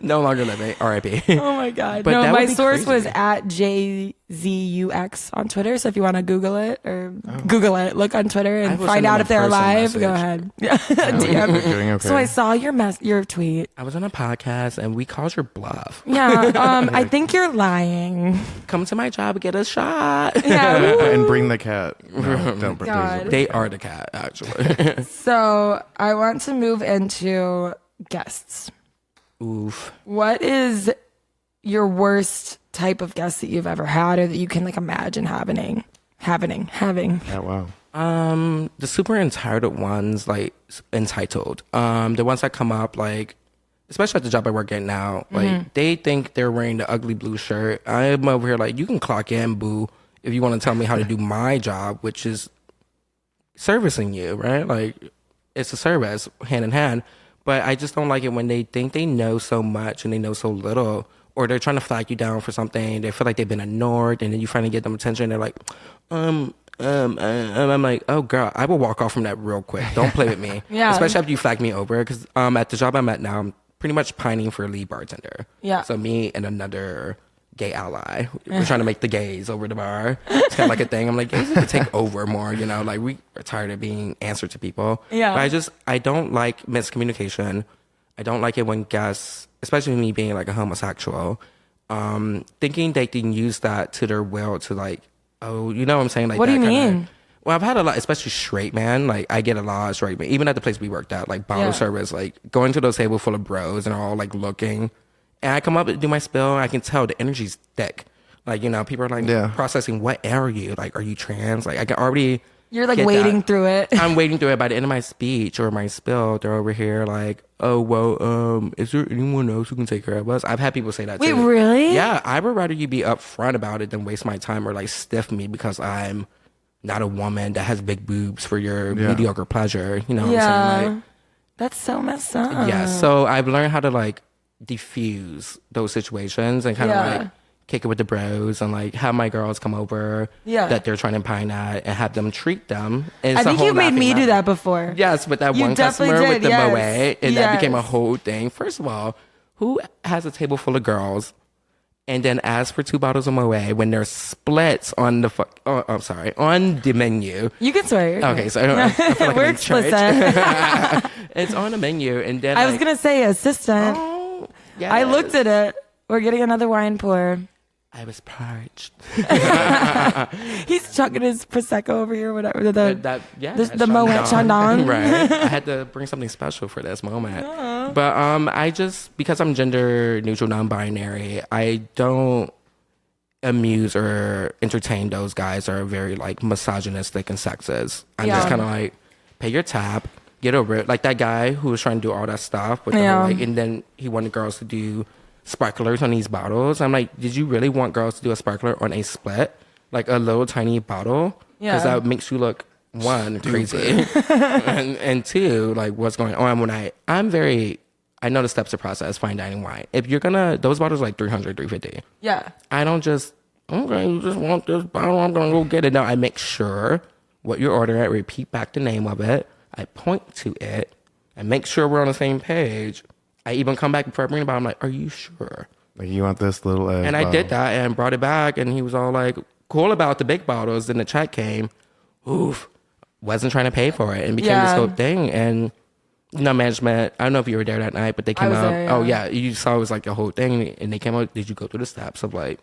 S2: no longer living. R.I.P.
S1: Oh my god.
S2: But
S1: no,
S2: that
S1: my
S2: would be
S1: source
S2: crazy.
S1: was at JZUX on Twitter. So if you want to Google it or Google it, look on Twitter
S2: I
S1: and
S2: will
S1: find
S2: send
S1: out
S2: them
S1: if
S2: a
S1: they're
S2: personal
S1: alive. Go
S2: message.
S1: ahead. Yeah.
S3: You're
S1: DM.
S3: doing okay.
S1: So I saw your tweet.
S2: I was on a podcast and we called your bluff.
S1: Yeah. I think you're lying.
S2: Come to my job and get a shot.
S1: Yeah.
S3: and bring the cat. No, don't bring
S1: God.
S2: They are the cat, actually.
S1: So I want to move into guests.
S2: Oof.
S1: What is your worst type of guest that you've ever had, or that you can like imagine having?
S3: Yeah, wow.
S2: The super entitled ones, like entitled. The ones that come up, like, especially at the job I work at now, like they think they're wearing the ugly blue shirt. I'm over here like, you can clock in, boo. if you want to tell me how to do my job, which is servicing you, right? Like, it's a service hand in hand. But I just don't like it when they think they know so much and they know so little, or they're trying to flag you down for something. They feel like they've been ignored, and then you finally get them attention. They're like, I'm like, oh girl, I will walk off from that real quick. Don't play with me.
S1: Yeah.
S2: Especially after you flag me over, because at the job I'm at now, I'm pretty much pining for a lead bartender.
S1: Yeah.
S2: So me and another gay ally, we're trying to make the gays over the bar. It's kind of like a thing. I'm like, gays need to take over more, you know, like we are tired of being answered to people.
S1: Yeah.
S2: But I don't like miscommunication. I don't like it when guests, especially me being like a homosexual, thinking they can use that to their will to like, oh, you know what I'm saying? Like,
S1: what do you
S2: that
S1: mean?
S2: Well, I've had a lot, especially straight man. Like, I get a lot of straight men, even at the place we worked at, like bottle service, like going to those tables full of bros and they're all like looking. And I come up and do my spill, and I can tell the energy's thick. Like, you know, people are like processing, what are you? Like, are you trans? Like, I can already.
S1: You're like wading through it.
S2: I'm wading through it. By the end of my speech or my spill, they're over here like, oh, well, is there anyone else who can take care of us? I've had people say that too.
S1: Wait, really?
S2: Yeah, I would rather you be upfront about it than waste my time or like stiff me because I'm not a woman that has big boobs for your mediocre pleasure. You know what I'm saying? Like,
S1: that's so messed up.
S2: yeah, so I've learned how to like diffuse those situations and kind of like kick it with the bros and like have my girls come over that they're trying to pine at and have them treat them. And
S1: I think you've made me do that before.
S2: Yes, but that
S1: You
S2: one
S1: definitely
S2: customer with
S1: did,
S2: the
S1: yes.
S2: moe, and that became a
S1: Yes.
S2: whole thing. First of all, who has a table full of girls and then asks for 2 bottles of moe when there's splits on the on the menu?
S1: You can swear.
S2: Okay, so I feel like
S1: We're
S2: I'm in church.
S1: explicit.
S2: It's on the menu, and then
S1: I was gonna say assistant.
S2: oh, yes.
S1: I looked at it. We're getting another wine pour.
S2: I was parched.
S1: He's chugging his prosecco over here, whatever. The
S2: The
S1: Moet Chandon.
S2: Right. I had to bring something special for this moment. But I just, because I'm gender neutral, non-binary, I don't amuse or entertain those guys that are very like misogynistic and sexist. I'm just kind of like, pay your tab, get over it. Like that guy who was trying to do all that stuff with the whole, like, and then he wanted girls to do sparklers on these bottles. I'm like, did you really want girls to do a sparkler on a split, like a little tiny bottle? Because that makes you look, one, crazy, and two, like, what's going on? When I know the steps to process fine dining wine. If you're gonna, those bottles are like $300, $350.
S1: Yeah.
S2: I don't just, okay, you just want this bottle, I'm gonna go get it. No, I make sure what you're ordering, I repeat back the name of it, I point to it, I make sure we're on the same page. I even come back before I bring it back. I'm like, are you sure?
S3: Like, you want this little
S2: and
S3: bottle.
S2: I did that and brought it back, and he was all like, cool about the big bottles. Then the check came. Oof. Wasn't trying to pay for it, and became this whole thing. And management, I don't know if you were there that night, but they came out.
S1: There,
S2: oh yeah, you saw it was like a whole thing, and they came out. Did you go through the steps of like,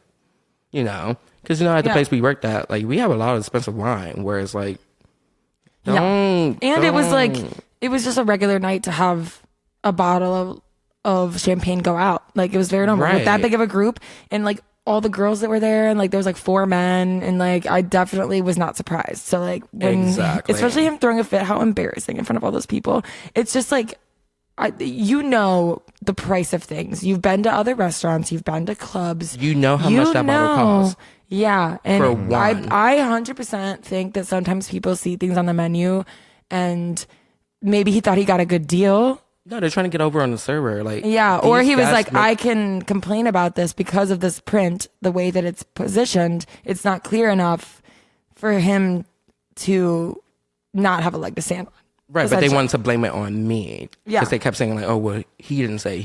S2: you know, because at the place we worked at, like, we have a lot of expensive wine, where it's like,
S1: And it was like, it was just a regular night to have a bottle of champagne go out. Like, it was very normal with that big of a group, and like all the girls that were there, and like there was like 4 men, and like I definitely was not surprised. So like when especially him throwing a fit, how embarrassing in front of all those people. It's just like, the price of things. You've been to other restaurants, you've been to clubs,
S2: you know how much that bottle costs.
S1: Yeah, and
S2: for one.
S1: I 100% think that sometimes people see things on the menu, and maybe he thought he got a good deal.
S2: No, they're trying to get over on the server. Like,
S1: or he was like, I can complain about this because of this print, the way that it's positioned. It's not clear enough for him to not have a leg to stand on.
S2: Right, but they wanted to blame it on me.
S1: Yeah.
S2: Because they kept saying, like, oh, well, he didn't say.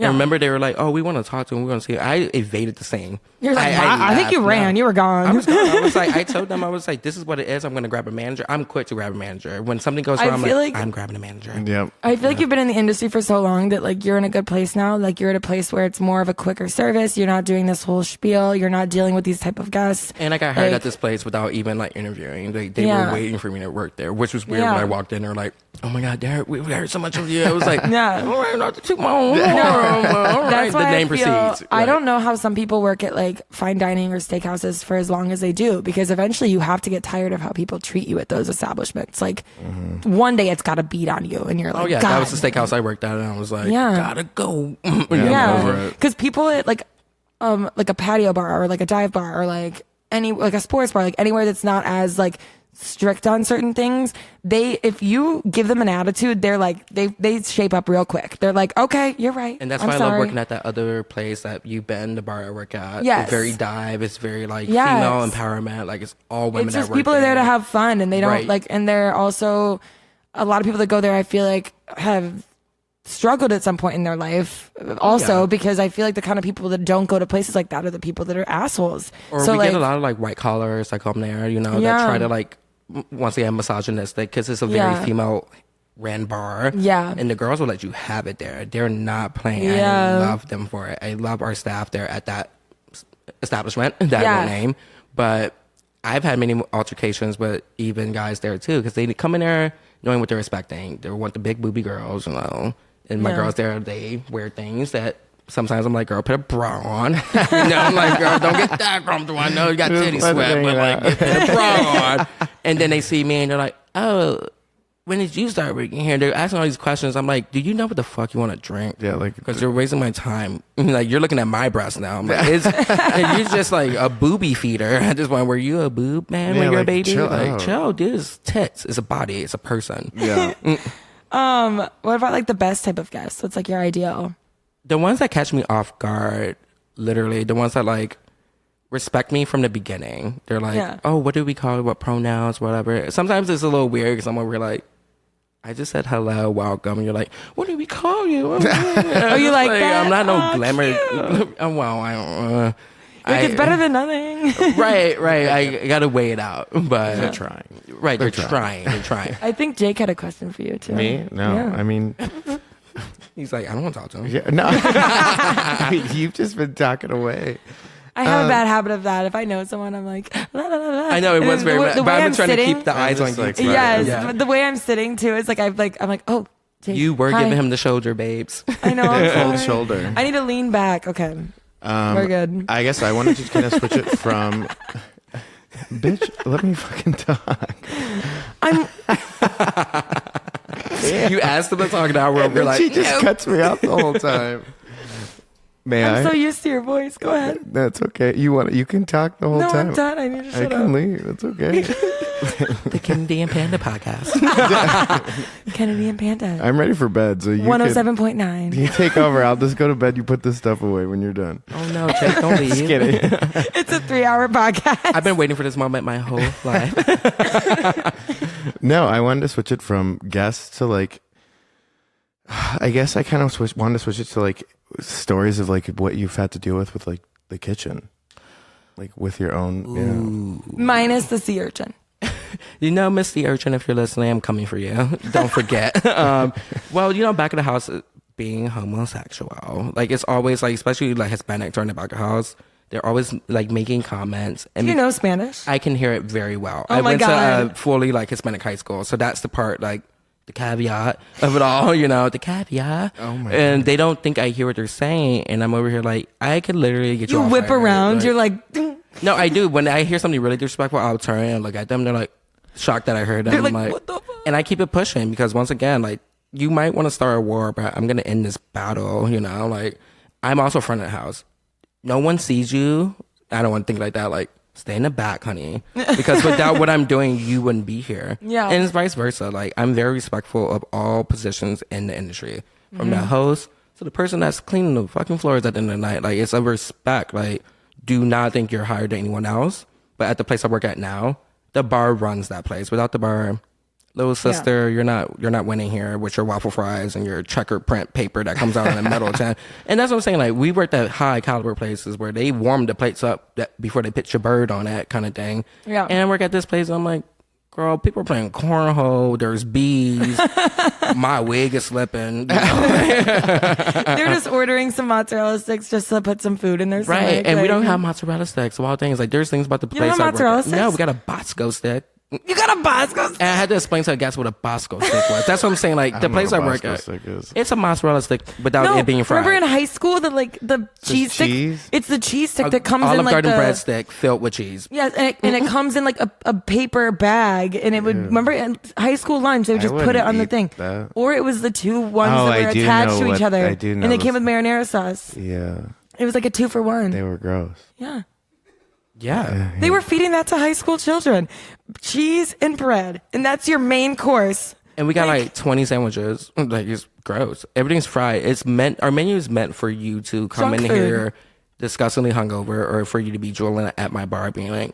S2: And remember, they were like, oh, we want to talk to him. We want to see him. I evaded the scene.
S1: You're like, I think you ran. You were gone.
S2: I was gone. I was like, I told them, I was like, this is what it is. I'm going to grab a manager. I'm quick to grab a manager. When something goes wrong, I'm grabbing a manager.
S3: Yep.
S1: I feel like you've been in the industry for so long that like you're in a good place now. Like, you're at a place where it's more of a quicker service. You're not doing this whole spiel. You're not dealing with these type of guests.
S2: And I got hired at this place without even like interviewing. They were waiting for me to work there, which was weird. When I walked in, they were like, oh my God, Derrick, we heard so much of you. I was like, all right, not to toot my own horn. All right.
S1: That's why
S2: The name
S1: I feel,
S2: proceeds.
S1: I don't know how some people work at like fine dining or steakhouses for as long as they do, because eventually you have to get tired of how people treat you at those establishments. Like one day it's got to beat on you, and you're like,
S2: oh yeah,
S1: God.
S2: that was the steakhouse I worked at, and I was like, gotta go.
S1: Because people at like a patio bar or like a dive bar or like like a sports bar, like anywhere that's not as like strict on certain things, if you give them an attitude, they're like they shape up real quick. They're like, okay, you're right.
S2: And that's
S1: I'm
S2: why I
S1: sorry.
S2: love working at that other place that you've been, the bar I work at.
S1: Yes.
S2: It's very dive. It's very like
S1: Yes.
S2: female empowerment. Like it's all women
S1: It's
S2: that
S1: just
S2: work
S1: people are there to have fun, and they don't
S2: Right.
S1: like, and they're also a lot of people that go there, I feel like have struggled at some point in their life also,
S2: Yeah.
S1: because I feel like the kind of people that don't go to places like that are the people that are assholes.
S2: Or
S1: so
S2: we
S1: like,
S2: get a lot of like white collars that come there, you know,
S1: Yeah.
S2: that try to like, once again, misogynistic, because it's a very
S1: Yeah.
S2: female ran bar.
S1: Yeah.
S2: And the girls will let you have it there. They're not playing.
S1: Yeah.
S2: I love them for it. I love our staff there at that establishment that
S1: Yeah.
S2: I won't name. But I've had many altercations with even guys there too, because they come in there knowing what they're expecting. They want the big booby girls, you know. And my
S1: Yeah.
S2: girls there, they wear things that sometimes I'm like, girl, put a bra on. You know, I'm like, girl, don't get that comfortable. I know you got
S3: Just
S2: titty
S3: let it
S2: sweat,
S3: hang
S2: but like,
S3: out.
S2: put a bra on. And then they see me and they're like, oh, when did you start working here? They're asking all these questions. I'm like, do you know what the fuck you want to drink?
S3: Yeah, like
S2: Because you're wasting my time. Like, you're looking at my breasts now. I'm like, and you're just like a booby feeder at this point. Were you a boob man
S3: Yeah,
S2: when you're a
S3: like,
S2: baby?
S3: chill
S2: Like,
S3: out.
S2: chill, dude. It's tits. It's a body. It's a person.
S3: yeah.
S1: what about like the best type of guest? What's like your ideal?
S2: The ones that catch me off guard, literally, the ones that like respect me from the beginning. They're like,
S1: Yeah.
S2: oh, what do we call it? What pronouns? Whatever. Sometimes it's a little weird because I'm over here like, I just said hello, welcome. And you're like, what do we call you?
S1: Oh, you like that?
S2: I'm not no
S1: Oh,
S2: glamour.
S1: cute.
S2: Well, I don't.
S1: Like, it's better than nothing.
S2: right. I gotta weigh it out, but
S3: They're trying.
S2: right, they're
S3: They're
S2: trying. They're trying.
S1: I think Jake had a question for you too.
S3: Me? No.
S1: Yeah.
S3: I mean,
S2: He's like, I don't want to talk to him.
S3: yeah, no. I mean, you've just been talking away.
S1: I have a bad habit of that. If I know someone, I'm like, la, la, la, la.
S2: I know it
S1: And
S2: was
S1: then
S2: very,
S1: the
S2: but
S1: way
S2: I've
S1: I'm
S2: been trying
S1: sitting,
S2: to keep the eyes on
S3: just
S2: you.
S3: like,
S2: too.
S1: Yes,
S2: Yeah.
S1: but the way I'm sitting too is like I'm like, oh, Jake,
S2: You were
S1: hi.
S2: giving him the shoulder, babes.
S1: I know. I'm
S3: Cold
S1: sorry.
S3: shoulder.
S1: I need to lean back. Okay, we're good.
S3: I guess I wanted to kind of switch it from. Bitch, let me fucking talk.
S1: I'm.
S2: You asked him to talk now. We're
S3: And then
S2: like,
S3: she just
S2: "Nope."
S3: cuts me off the whole time. May I?
S1: I'm so used to your voice. Go ahead.
S3: That's okay. You can talk the whole
S1: No,
S3: time.
S1: I'm done. I need to
S3: I
S1: shut
S3: can
S1: up.
S3: leave. It's okay.
S2: The Kennedy and Panda podcast.
S1: Kennedy and Panda.
S3: I'm ready for bed. So you
S1: 107.9.
S3: You take over. I'll just go to bed. You put this stuff away when you're done.
S2: Oh no, Jake, don't leave.
S3: Just kidding.
S1: It's a 3-hour podcast.
S2: I've been waiting for this moment my whole life.
S3: No, I wanted to switch it from guests to like. I guess I kind of wanted to switch it to like stories of like what you've had to deal with like the kitchen, like with your own. You know.
S1: Minus the sea urchin.
S2: You know, Miss the Urchin, if you're listening, I'm coming for you. Don't forget. Well, you know, back of the house, being homosexual, like it's always like, especially like Hispanics are in the back of the house, they're always like making comments. And
S1: Do you know Spanish?
S2: I can hear it very well.
S1: Oh
S2: I
S1: my
S2: went
S1: God.
S2: to fully like Hispanic high school, so that's the part like the caveat of it all, you know, the caveat.
S3: Oh my
S2: And they don't think I hear what they're saying, and I'm over here like I could literally get you.
S1: You
S2: all
S1: whip
S2: fired.
S1: around. You're like,
S2: No, I do. When I hear something really disrespectful, I'll turn and look at them. They're like shocked that I heard them.
S1: they're
S2: I'm
S1: like, what the fuck?
S2: and I keep it pushing because once again, like you might want to start a war, but I'm gonna end this battle. You know, like I'm also front of the house. No one sees you. I don't want to think like that. Like stay in the back, honey, because without what I'm doing, you wouldn't be here.
S1: Yeah.
S2: And it's vice versa. Like I'm very respectful of all positions in the industry, from the host to the person that's cleaning the fucking floors at the end of the night. Like it's a respect. Like do not think you're higher than anyone else. But at the place I work at now, the bar runs that place. Without the bar, little sister, you're not winning here with your waffle fries and your checker print paper that comes out in a metal tin. And that's what I'm saying. Like we worked at high caliber places where they warm the plates up before they pitch your bird on that kind of thing.
S1: Yeah.
S2: And I work at this place and I'm like, girl, people are playing cornhole. There's bees. My wig is slipping. You know?
S1: They're just ordering some mozzarella sticks just to put some food in their stomach.
S2: Right. And we
S1: like-
S2: don't have mozzarella sticks. Wild things. Like there's things about the
S1: You
S2: place
S1: don't have
S2: I work
S1: mozzarella
S2: at.
S1: sticks?
S2: No, we got a Bosco stick.
S1: You got a Bosco.
S2: And I had to explain to the guys what a Bosco stick was. That's what I'm saying. Like the
S3: don't know
S2: place I
S3: what
S2: work
S3: Bosco
S2: at,
S3: stick is.
S2: it's a mozzarella stick without
S1: No,
S2: it being fried.
S1: remember in high school that like the cheese stick?
S3: cheese?
S1: It's the cheese stick that comes
S2: Olive
S1: in like
S2: Garden
S1: the
S2: bread stick filled with cheese.
S1: Yes, and it comes in like a paper bag, and it would remember in high school lunch they would
S3: I
S1: just put it
S3: wouldn't
S1: on the
S3: eat
S1: thing,
S3: that.
S1: or it was the two ones
S3: Oh,
S1: that
S3: I
S1: were
S3: do
S1: attached
S3: know
S1: to each
S3: what-
S1: other,
S3: I do know
S1: and they came
S3: this.
S1: with marinara sauce.
S3: Yeah,
S1: It was like a 2-for-1.
S3: they were gross.
S1: Yeah,
S2: Yeah.
S1: They were feeding that to high school children. Cheese and bread. And that's your main course.
S2: And we got like 20 sandwiches. Like, it's gross. Everything's fried. Our menu is meant for you to come
S1: Junk
S2: in
S1: food.
S2: here disgustingly hungover, or for you to be drooling at my bar being like,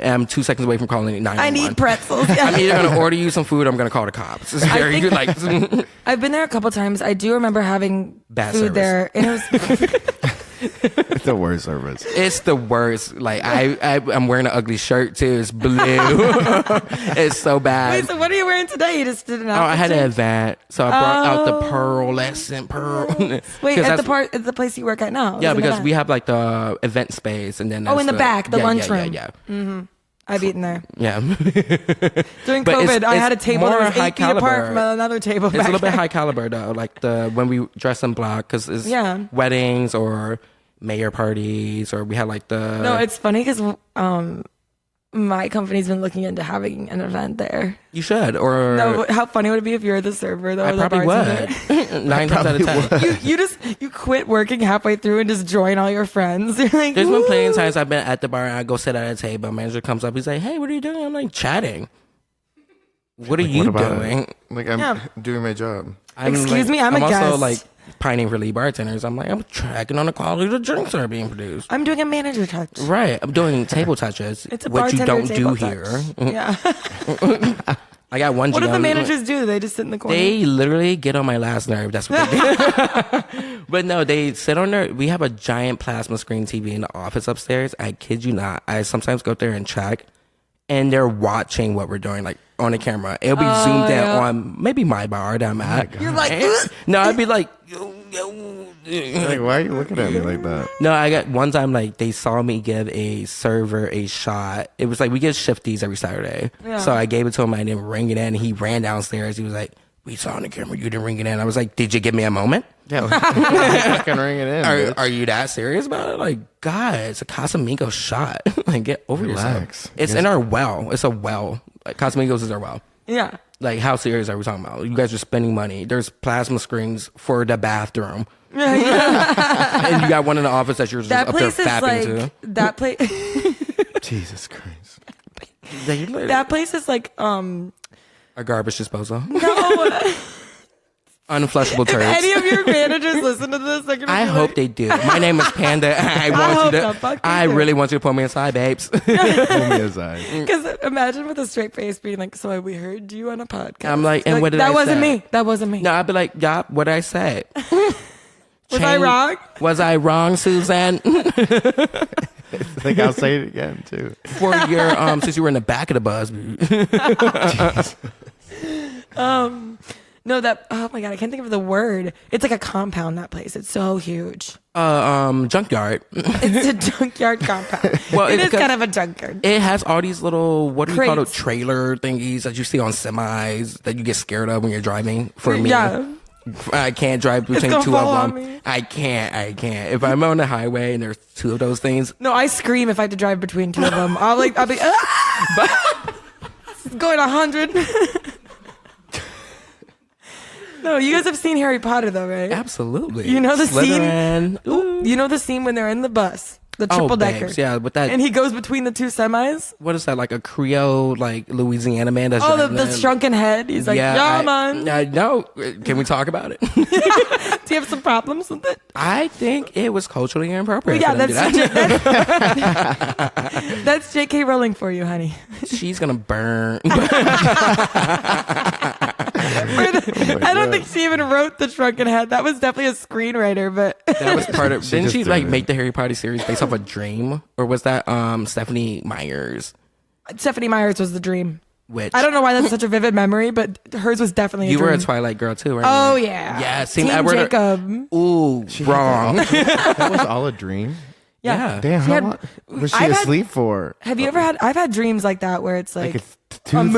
S2: I'm 2 seconds away from calling 911.
S1: I need pretzels.
S2: I'm either going to order you some food or I'm going to call the cops. It's very good. Like,
S1: I've been there a couple times. I do remember having
S2: Bad
S1: food
S2: service.
S1: there. And it was
S3: It's the worst service.
S2: it's the worst. Like, I'm wearing an ugly shirt too. It's blue. It's so bad.
S1: Wait, so what are you wearing today? You just did an outfit
S2: I had an
S1: change?
S2: event, so I brought out the pearlescent pearl.
S1: Wait,
S2: 'Cause
S1: at the place you work at now?
S2: Yeah,
S1: Is it in the
S2: because
S1: back?
S2: we have like the event space, and then
S1: Oh, in the back, the
S2: yeah,
S1: lunchroom.
S2: Yeah.
S1: I've eaten there.
S2: But
S1: During
S2: it's-
S1: COVID, I had a
S2: it's
S1: table that
S2: more
S1: was 8
S2: high
S1: feet apart
S2: caliber.
S1: from another table.
S2: It's a little bit high caliber though, like when we dress in black, because it's
S1: Yeah.
S2: weddings or mayor parties, or we had like the
S1: No, it's funny because my company's been looking into having an event there.
S2: you should, or
S1: No, but how funny would it be if you're the server though?
S2: I
S1: or the
S2: probably
S1: bartender?
S2: would. 9 times out of 10.
S1: You quit working halfway through and just join all your friends. You're like,
S2: There's been plenty of
S1: "Woo."
S2: times I've been at the bar and I go sit at a table. Manager comes up, he's like, "Hey, what are you doing?" I'm like, "Chatting." What are you
S3: What about
S2: doing?
S3: it? Like, I'm
S1: Yeah.
S3: doing my job.
S1: Excuse me, I'm a
S2: also
S1: guest.
S2: like pining for lead bartenders. I'm like, I'm tracking on the quality of the drinks that are being produced.
S1: I'm doing a manager touch.
S2: Right, I'm doing table touches,
S1: It's a
S2: which you
S1: bartender
S2: don't do
S1: table
S2: here.
S1: touch. Yeah.
S2: I got one.
S1: What do the
S2: GM,
S1: managers do? They just sit in the corner.
S2: They literally get on my last nerve. That's what they do. But no, they sit on their. We have a giant plasma screen TV in the office upstairs. I kid you not. I sometimes go up there and check, and they're watching what we're doing, like on the camera. It'll be zoomed in
S1: yeah.
S2: on maybe my bar that I'm at.
S1: You're like,
S2: No, I'd be like.
S3: Like, why are you looking at me like that?
S2: No, I got one time like they saw me give a server a shot. It was like we get shifties every Saturday.
S1: Yeah.
S2: So I gave it to him, I didn't ring it in. He ran downstairs. He was like, "We saw on the camera you didn't ring it in." I was like, "Did you give me a moment?
S3: Yeah, fucking ring it in. bitch.
S2: Are you that serious about it?" Like, God, it's a Casamigos shot. Like, get over
S3: Relax.
S2: yourself. It's in our well. It's a well. Like, Casamigos is our well.
S1: yeah.
S2: Like, how serious are we talking about? You guys are spending money. There's plasma screens for the bathroom. And you got one in the office that you're just
S1: That
S2: up there
S1: place is
S2: fapping
S1: like
S2: to.
S1: that place.
S3: Jesus Christ.
S1: That place is like
S2: A garbage disposal.
S1: no.
S2: Unflushable
S1: If
S2: turds.
S1: any of your managers listen to this, they're gonna
S2: I
S1: be
S2: hope
S1: like,
S2: they do. My name is Panda. I want
S1: hope
S2: you
S1: the
S2: to.
S1: fuck they
S2: I
S1: do.
S2: really want you to pull me inside, babes.
S3: Pull me aside.
S1: Because imagine with a straight face being like, "So we heard you on a podcast."
S2: I'm like, and what did
S1: that
S2: I
S1: wasn't
S2: say?
S1: me. That wasn't me.
S2: No, I'd be like, yeah, what did I say?
S1: Was I wrong?
S2: Was I wrong, Suzanne?
S3: Like, I'll say it again, too.
S2: For your since you were in the back of the bus.
S1: No, that. Oh my god, I can't think of the word. It's like a compound. That place. It's so huge.
S2: Junkyard.
S1: It's a junkyard compound.
S2: Well,
S1: it
S2: it's
S1: is
S2: because-
S1: kind of a junkyard.
S2: It has all these little, what do you call it,
S1: Crates.
S2: trailer thingies that you see on semis that you get scared of when you're driving. For me,
S1: Yeah.
S2: I can't drive between
S1: gonna
S2: two
S1: fall
S2: of
S1: on
S2: them.
S1: me.
S2: I can't. If I'm on the highway and there's two of those things,
S1: No, I scream if I have to drive between two of them. I'll be ah! It's going 100. No, you guys have seen Harry Potter though, right?
S2: absolutely.
S1: You know the
S2: Slytherin. Ooh.
S1: You know the scene when they're in the bus, the triple decker.
S2: babes, yeah, with that.
S1: And he goes between the two semis.
S2: What is that, like a Creole, like Louisiana man? That's
S1: Oh, the
S2: driving in?
S1: shrunken head. He's like, yeah, man.
S2: I know. Can we talk about it?
S1: Do you have some problems with it?
S2: I think it was culturally inappropriate.
S1: Yeah,
S2: for them to do that.
S1: That's J.K. Rowling for you, honey.
S2: She's gonna burn.
S1: I don't think she even wrote the shrunken head. That was definitely a screenwriter, but
S2: That was part of. Didn't
S3: just
S2: she
S3: threw
S2: like
S3: it.
S2: make the Harry Potter series based off a dream, or was that Stephanie Myers?
S1: Stephanie Myers was the dream.
S2: Which
S1: I don't know why that's such a vivid memory, but hers was definitely
S2: you
S1: a
S2: were
S1: dream.
S2: a Twilight girl too, right?
S1: Oh yeah.
S2: Yeah, Team
S1: Team
S2: Edward.
S1: Jacob.
S2: Ooh, wrong.
S3: That was all a dream?
S2: Yeah.
S3: Damn,
S1: She
S3: how
S1: had-
S3: long was she
S1: I've had-
S3: asleep for?
S1: Have you ever had? I've had dreams like that where it's like,
S3: It's
S1: It's like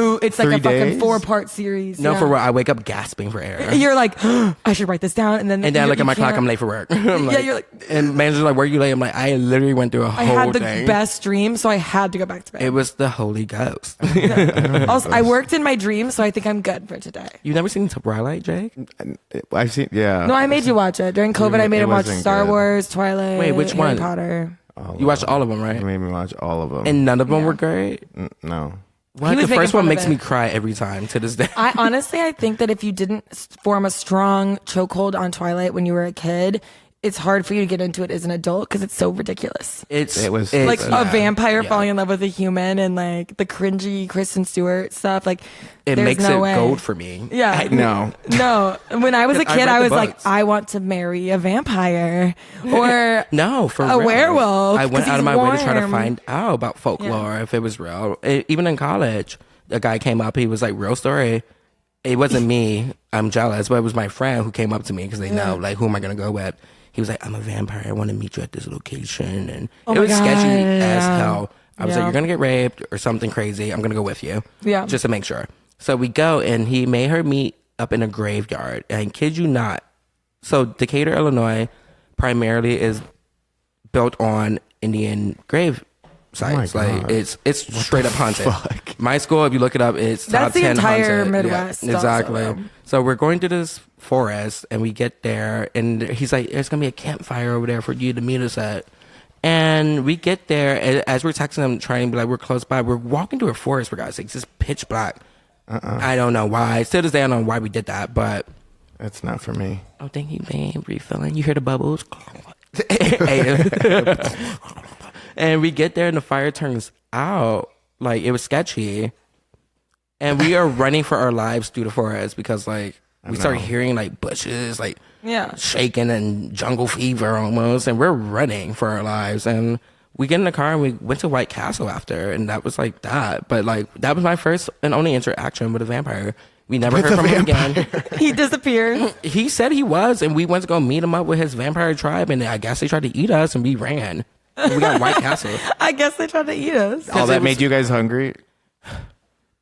S3: 3
S1: a fucking
S3: days?
S1: 4-part series.
S2: No,
S1: yeah.
S2: for real. I wake up gasping for air.
S1: You're like, I should write this down, and then
S2: And then I
S1: you-
S2: look at
S1: you
S2: my clock.
S1: can't.
S2: I'm late for work. I'm like,
S1: Yeah, you're like-
S2: and manager's like, "Where you late?" I'm like, "I literally went through a
S1: I
S2: whole
S1: had the
S2: thing.
S1: best dream, so I had to go back to bed.
S2: It was the Holy Ghost.
S1: Also, I worked in my dream, so I think I'm good for today.
S2: You've never seen Twilight, Jake?
S3: I've seen, yeah.
S1: No, I made you watch it during COVID. I made
S3: It
S1: him watch
S3: wasn't
S1: Star
S3: good.
S1: Wars, Twilight,
S2: Wait, which
S1: Harry
S2: one?
S1: Potter.
S2: You watched all of them, right?
S3: You made me watch all of them.
S2: And none of them were great?
S3: No.
S2: What? The first one makes me cry every time to this day.
S1: I think that if you didn't form a strong chokehold on Twilight when you were a kid, it's hard for you to get into it as an adult because it's so ridiculous.
S3: It was
S1: like a vampire falling in love with a human and like the cringy Kristen Stewart stuff. Like
S2: it
S1: there's
S2: makes
S1: no
S2: it
S1: way.
S2: gold for me.
S1: Yeah.
S3: No.
S1: When I was a kid, I was like,
S2: books.
S1: I want to marry a vampire or
S2: No, for
S1: a
S2: real.
S1: werewolf.
S2: I went
S1: 'cause
S2: out of
S1: he's
S2: my way to try to
S1: warm.
S2: find out about folklore if it was real. Even in college, a guy came up. He was like, "Real story." It wasn't me. I'm jealous, but it was my friend who came up to me because they know like who am I gonna go with. He was like, "I'm a vampire. I want to meet you at this location," and it was sketchy as hell. I was like, "You're gonna get raped or something crazy. I'm gonna go with you, just to make sure." So we go, and he made her meet up in a graveyard. And kid you not, so Decatur, Illinois, primarily is built on Indian grave sites. Like it's straight up haunted. My school, if you look it up, it's top 10
S1: entire
S2: haunted.
S1: Midwest.
S2: Yeah, exactly.
S1: Also.
S2: So we're going to this forest, and we get there, and he's like, "There's gonna be a campfire over there for you to meet us at." And we get there, and as we're texting him, trying to be like, we're close by. We're walking through a forest, for God's sake. It's just pitch black. I don't know why. Still to this day, I don't know why we did that, but
S3: it's not for me.
S2: oh, thank you, babe. Refilling. You hear the bubbles? And we get there, and the fire turns out. Like, it was sketchy. And we are running for our lives through the forest because, like, we start hearing, like, bushes, like, shaking and jungle fever almost. And we're running for our lives. And we get in the car, and we went to White Castle after. And that was, like, that. But, like, that was my first and only interaction with a vampire. We never heard from him again.
S1: He disappeared.
S2: He said he was, and we went to go meet him up with his vampire tribe. And I guess they tried to eat us, and we ran. And we got White Castle.
S1: I guess they tried to eat us.
S3: All that made you guys hungry?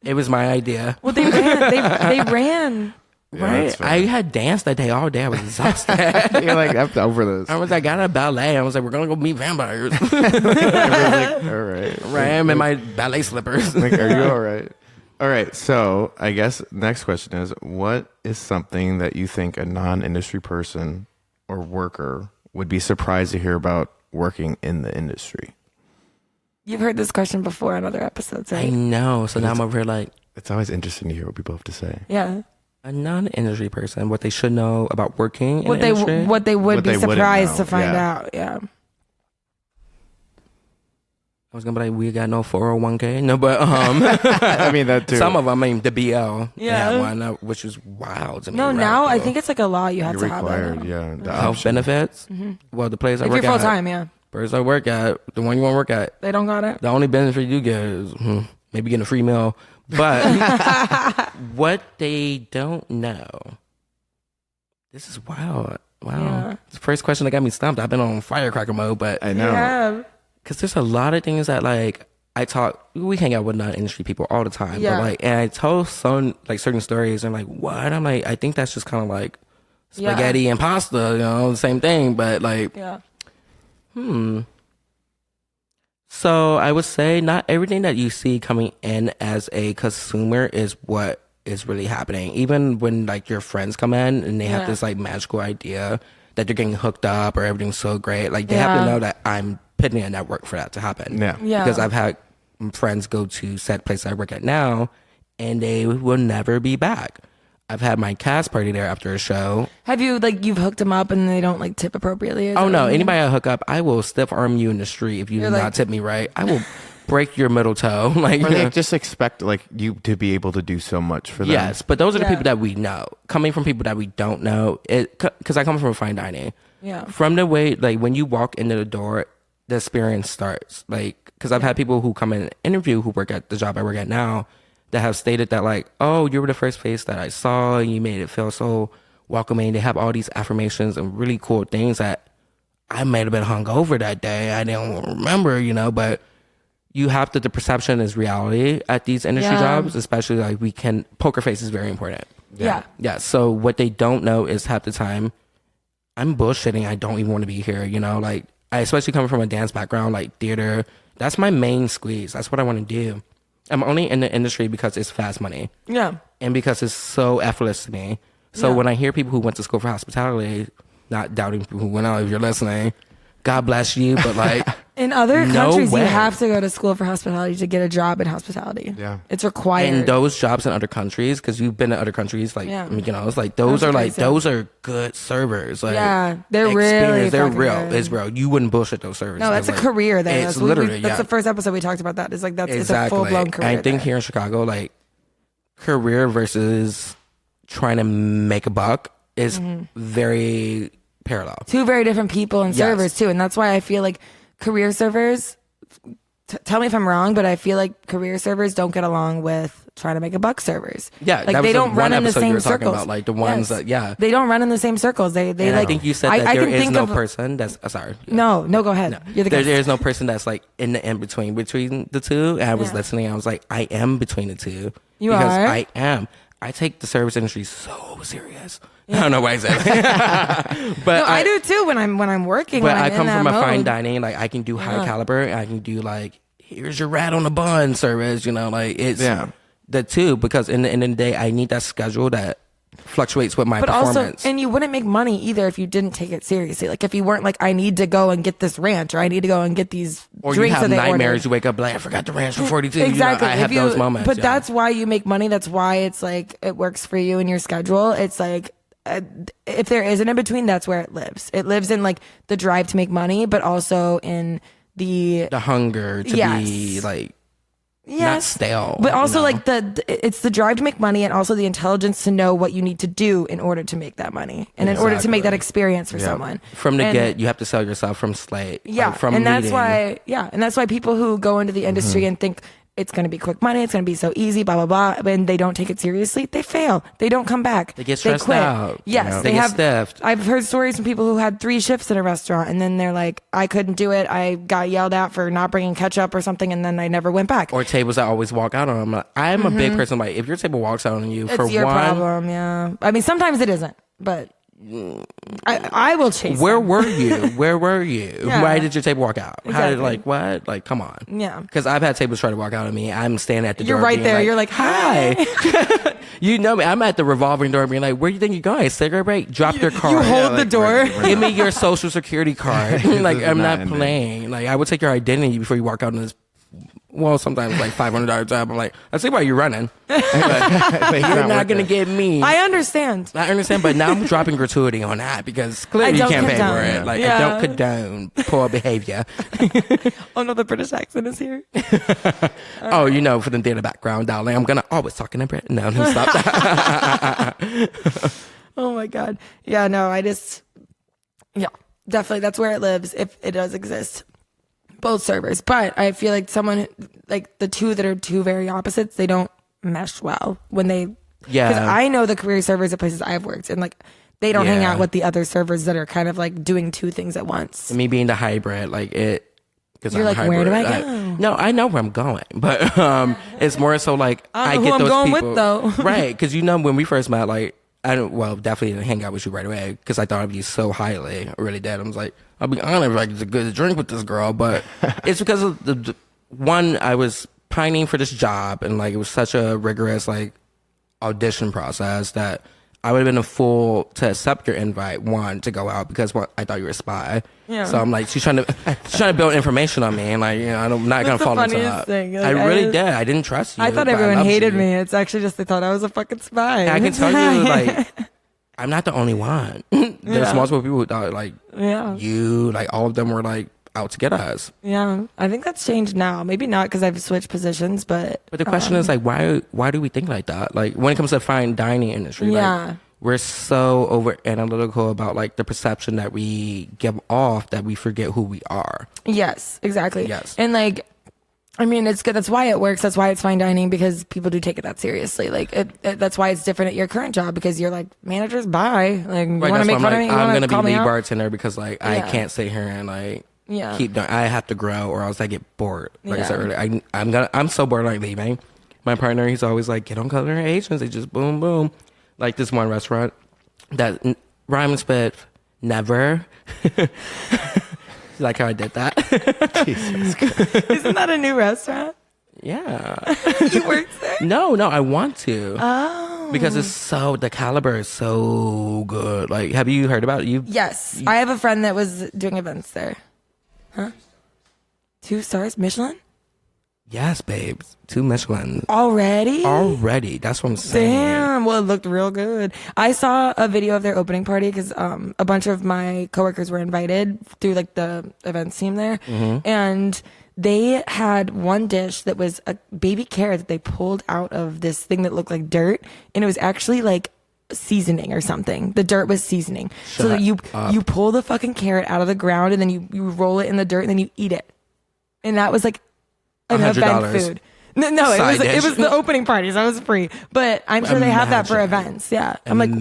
S2: It was my idea.
S1: Well, they ran. They ran.
S3: Yeah,
S2: Right. I had danced that day all day. I was exhausted.
S3: You're like, I'm over this.
S2: I got a ballet. I was like, we're going to go meet vampires.
S3: Like, all right.
S2: Right. I'm in my ballet slippers.
S3: Like, are you all right? All right. So I guess next question is, what is something that you think a non-industry person or worker would be surprised to hear about working in the industry?
S1: You've heard this question before on other episodes,
S2: I
S1: right?
S2: know. So now I'm over here like,
S3: It's always interesting to hear what people have to say.
S1: Yeah.
S2: a non-industry person, what they should know about working in
S1: What
S2: the industry.
S1: what they would
S3: What
S1: be
S3: they wouldn't
S1: surprised
S3: know.
S1: to find
S3: Yeah.
S1: out. Yeah.
S2: I was going to be like, we got no 401k. No, but
S3: I mean, that too.
S2: some of them, I mean, the BL.
S1: Yeah.
S2: they had one, which was wild to me.
S1: No, now I
S2: radical.
S1: think it's like a law you have
S3: You're
S1: to have.
S3: required,
S1: It.
S3: yeah. The
S2: Health
S3: option.
S2: benefits. Well, the place I
S1: If
S2: work
S1: you're
S2: at.
S1: full time, yeah.
S2: First I work at, the one you want to work at,
S1: They don't got it.
S2: the only benefit you get is maybe getting a free meal. But what they don't know, this is wild. Wow.
S1: Yeah.
S2: It's the first question that got me stumped. I've been on firecracker mode, but
S3: I know.
S1: Yeah.
S2: because there's a lot of things that like we hang out with non-industry people all the time.
S1: Yeah.
S2: But like, and I tell some like certain stories and like, what? I'm like, I think that's just kind of like spaghetti and pasta, you know, the same thing. But like,
S1: Yeah.
S2: So I would say not everything that you see coming in as a consumer is what is really happening. Even when like your friends come in and they have
S1: Yeah.
S2: this like magical idea that they're getting hooked up or everything's so great, like they have to know that I'm putting a network for that to happen.
S3: Yeah.
S1: Yeah.
S2: Because I've had friends go to said place I work at now and they will never be back. I've had my cast party there after a show.
S1: Have you you've hooked them up and they don't like tip appropriately? Is
S2: Oh
S1: that
S2: no!
S1: what you mean?
S2: Anybody I hook up, I will stiff arm you in the street if you do
S1: You're like-
S2: not tip me right. I will break your middle toe. Like,
S3: Or they just expect like you to be able to do so much for them.
S2: yes, but those are the
S1: Yeah.
S2: people that we know. Coming from people that we don't know, because I come from fine dining.
S1: Yeah.
S2: From the way, like when you walk into the door, the experience starts. Like, because I've had people who come in and interview who work at the job I work at now that have stated that like, oh, you were the first face that I saw and you made it feel so welcoming. They have all these affirmations and really cool things that I might have been hungover that day. I don't remember, you know, but you have the perception is reality at these industry
S1: Yeah.
S2: jobs, especially like poker face is very important.
S1: Yeah.
S2: Yeah. So what they don't know is half the time I'm bullshitting. I don't even want to be here, you know, like I, especially coming from a dance background, like theater, that's my main squeeze. That's what I want to do. I'm only in the industry because it's fast money
S1: Yeah.
S2: and because it's so effortless to me. So
S1: Yeah.
S2: when I hear people who went to school for hospitality, not doubting people who went out, if you're listening, God bless you. But like,
S1: In other
S2: No
S1: countries,
S2: way.
S1: you have to go to school for hospitality to get a job in hospitality.
S3: Yeah.
S1: It's required.
S2: And those jobs in other countries, because you've been to other countries, like Mykonos, like those
S1: That's
S2: are like
S1: crazy.
S2: those are good servers. Like,
S1: Yeah, they're really
S2: experience, they're
S1: fucking
S2: real.
S1: good.
S2: It's real. You wouldn't bullshit those servers.
S1: No, that's
S2: They're
S1: a
S2: like-
S1: career there.
S2: It's
S1: That's
S2: literally
S1: that's the first episode we talked about that. It's like it's a full blown career.
S2: I think
S1: there.
S2: here in Chicago, like career versus trying to make a buck is very parallel.
S1: Two very different people and
S2: Yes.
S1: servers too, and that's why I feel like career servers. Tell me if I'm wrong, but I feel like career servers don't get along with trying to make a buck servers.
S2: Yeah,
S1: like
S2: that
S1: they
S2: was
S1: don't
S2: one
S1: run in the
S2: episode you
S1: same
S2: were talking
S1: circles.
S2: about, like the ones that
S1: they don't run in the same circles. They
S2: And
S1: like.
S2: I think you said that
S1: I
S2: there
S1: can
S2: is
S1: think
S2: no
S1: of-
S2: person that's sorry.
S1: No, go ahead. You're the guest.
S2: There is no person that's like in the in between the two. And I was listening. I was like, I am between the two.
S1: You
S2: because
S1: are?
S2: I am. I take the service industry so serious. I don't know why I said that. But
S1: No, I do too when I'm working.
S2: But
S1: when
S2: I
S1: I'm
S2: come
S1: in
S2: from
S1: that
S2: a fine
S1: mode.
S2: dining. Like I can do high caliber. And I can do like here's your rat on the bun service. You know, like it's the two because in the end of the day, I need that schedule that fluctuates with my
S1: But
S2: performance.
S1: also, and you wouldn't make money either if you didn't take it seriously. Like if you weren't like, I need to go and get this ranch, or I need to go and get these
S2: or you
S1: drinks
S2: have
S1: that they
S2: nightmares.
S1: ordered.
S2: You wake up like I forgot the ranch for 42.
S1: Exactly.
S2: You know, I have those moments.
S1: But that's why you make money. That's why it's like it works for you in your schedule. It's like if there is an in between, that's where it lives. It lives in like the drive to make money, but also in the
S2: hunger to be like not stale.
S1: But also
S2: you know?
S1: like it's the drive to make money and also the intelligence to know what you need to do in order to make that money and in order to make that experience for someone.
S2: From the get, you have to sell yourself from slate.
S1: Yeah,
S2: from
S1: and that's
S2: meeting.
S1: why people who go into the industry and think it's going to be quick money, it's going to be so easy, blah blah blah, when they don't take it seriously, they fail. They don't come back.
S2: They get stressed
S1: quit.
S2: out.
S1: Yes,
S2: you know?
S1: they
S2: get
S1: have.
S2: stiffed.
S1: I've heard stories from people who had 3 shifts in a restaurant, and then they're like, "I couldn't do it. I got yelled at for not bringing ketchup or something, and then I never went back."
S2: Or tables that always walk out on them. I'm a big person. Like if your table walks out on you,
S1: It's
S2: for
S1: your
S2: one,
S1: problem. Yeah, I mean sometimes it isn't, but I will chase.
S2: where
S1: them.
S2: were you? Where were you?
S1: Yeah.
S2: Why did your table walk out? How did
S1: Exactly.
S2: like what? Like come on.
S1: Yeah.
S2: Because I've had tables try to walk out on me. I'm standing at the
S1: You're
S2: door.
S1: right
S2: being
S1: there. You're like,
S2: hi. You know me. I'm at the revolving door being like, where do you think you're going? Cigarette break? Drop your card.
S1: You hold the
S3: like,
S1: door.
S3: we're
S2: Give me your social security card. Like
S3: is
S2: I'm
S3: not
S2: not
S3: in there.
S2: playing. Like I would take your identity before you walk out on this. Well, sometimes like $500 tab. I'm like, I see why you're running. But you're not gonna get me.
S1: I understand.
S2: I understand, but now I'm dropping gratuity on that because clearly you
S1: don't
S2: can't pay for
S1: condone.
S2: it. Like
S1: Yeah.
S2: I don't condone poor behavior.
S1: Oh no, the British accent is here.
S2: Oh, you know, for the data background, darling, I'm gonna always talk in a Brit. No, stop that.
S1: Oh my god. Yeah, no, definitely that's where it lives if it does exist. Both servers. But I feel like someone like the two that are two very opposites, they don't mesh well when they
S2: Yeah.
S1: because I know the career servers at places I've worked and like they don't hang
S2: Yeah.
S1: out with the other servers that are kind of like doing two things at once.
S2: Me being the hybrid, like it. Because
S1: You're like, where do I go?
S2: No, I know where I'm going, but it's more so like
S1: I don't know
S2: get
S1: who I'm
S2: those
S1: going
S2: people,
S1: with, though.
S2: right? Because you know when we first met, like definitely didn't hang out with you right away because I thought of you so highly. I really did. I was like, I'll be honest, like it's a good drink with this girl, but it's because of the one I was pining for this job and like it was such a rigorous like audition process that I would have been a fool to accept your invite, one, to go out because I thought you were a spy.
S1: Yeah.
S2: So I'm like, she's trying to build information on me, and like, you know, I'm not gonna
S1: That's the
S2: fall into
S1: funniest
S2: that.
S1: thing. Like,
S2: I really
S1: I-
S2: did. I didn't trust you.
S1: I thought
S2: but
S1: everyone
S2: loved
S1: hated
S2: you.
S1: me. It's actually just they thought I was a fucking spy.
S2: And I can tell you, like, I'm not the only one. There's multiple people who thought, like,
S1: Yeah.
S2: you, like, all of them were like out to get us.
S1: Yeah, I think that's changed now. Maybe not because I've switched positions, but
S2: But the question is, like, why do we think like that? Like, when it comes to fine dining industry,
S1: Yeah.
S2: like, we're so over analytical about like the perception that we give off that we forget who we are.
S1: yes, exactly.
S2: Yes.
S1: And like, I mean, it's good. That's why it works. That's why it's fine dining because people do take it that seriously. Like, that's why it's different at your current job because you're like, managers, bye. Like, you
S2: Right,
S1: want to
S2: that's
S1: make
S2: why
S1: fun of
S2: I'm
S1: me?
S2: like,
S1: You
S2: I'm
S1: want
S2: gonna
S1: to call
S2: be
S1: me
S2: lead
S1: out?
S2: bartender because like I
S1: Yeah.
S2: can't sit here and like
S1: Yeah.
S2: keep doing. I have to grow or else I get bored. Like I said
S1: Yeah.
S2: earlier, I'm so bored like leaving. My partner, he's always like, get on culinary agency, just boom boom. Like this one restaurant that rhymes with never. Like how I did that.
S3: Jesus Christ.
S1: Isn't that a new restaurant?
S2: Yeah.
S1: You worked there?
S2: No, I want to.
S1: Oh.
S2: Because the caliber is so good. Like, have you heard about it?
S1: Yes. I have a friend that was doing events there. Huh? 2 stars, Michelin?
S2: Yes, babes. 2 Michelin.
S1: Already?
S2: That's what I'm saying.
S1: Damn. Well, it looked real good. I saw a video of their opening party because a bunch of my coworkers were invited through like the events team there. And they had one dish that was a baby carrot that they pulled out of this thing that looked like dirt. And it was actually like seasoning or something. The dirt was seasoning. So that you pull the fucking carrot out of the ground and then you roll it in the dirt and then you eat it. And that was like an event food. No, it was the opening party, so it was free. But I'm sure they have that for events. Yeah. I'm like,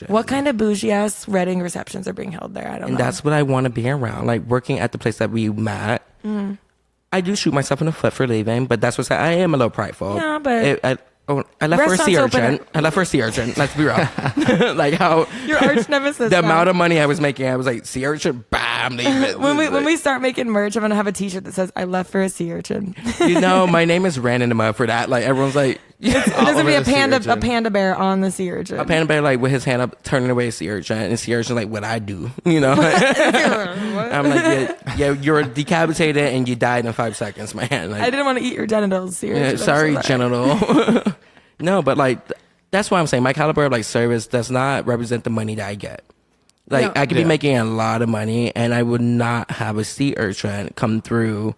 S1: what kind of bougie ass wedding receptions are being held there? I don't know.
S2: And that's what I want to be around. Like working at the place that we met. I do shoot myself in the foot for leaving, but that's what I am a little prideful.
S1: Yeah, but
S2: I left for a sea urchin. Let's be real. Like how
S1: your arch nemesis.
S2: The amount of money I was making, I was like, sea urchin, bam, leave it.
S1: When we start making merch, I'm gonna have a T-shirt that says "I left for a sea urchin."
S2: My name is ran in the mud for that. Like everyone's like,
S1: there's gonna be a panda bear on the sea urchin.
S2: A panda bear like with his hand up, turning away a sea urchin, and sea urchin like, what I do, I'm like, yeah, you're decapitated and you died in 5 seconds, man. Like,
S1: I didn't want to eat your genitals, sea urchin.
S2: Sorry, genital. No, but like that's why I'm saying my caliber of like service does not represent the money that I get. Like I could be making a lot of money, and I would not have a sea urchin come through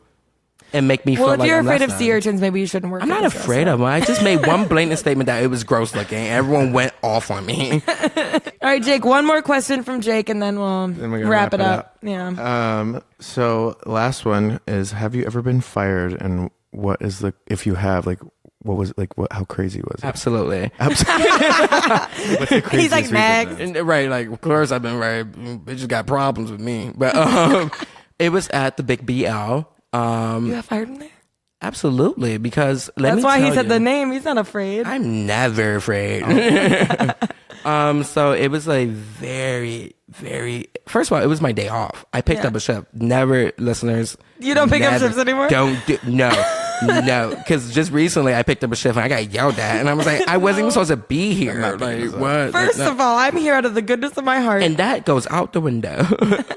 S2: and make me feel like.
S1: Well, if you're afraid of sea urchins, maybe you shouldn't work.
S2: I'm not afraid of them. I just made one blatant statement that it was gross looking. Everyone went off on me.
S1: All right, Jake. One more question from Jake, and then we'll wrap it up. Yeah.
S3: So last one is: have you ever been fired? And what is if you have, like, what was it, like, how crazy was it?
S2: Absolutely.
S3: What's the craziest
S1: He's like, next.
S2: Right, like, of course I've been right. Bitches got problems with me. But it was at the Big BL.
S1: You got fired from there?
S2: Absolutely, because
S1: that's why he said the name. He's not afraid.
S2: I'm never afraid. So it was like very, very. First of all, it was my day off. I picked up a shift. Never, listeners.
S1: You don't pick up shifts anymore?
S2: No. Because just recently I picked up a shift and I got yelled at, and I was like, I wasn't even supposed to be here. Like what?
S1: First of all, I'm here out of the goodness of my heart,
S2: and that goes out the window.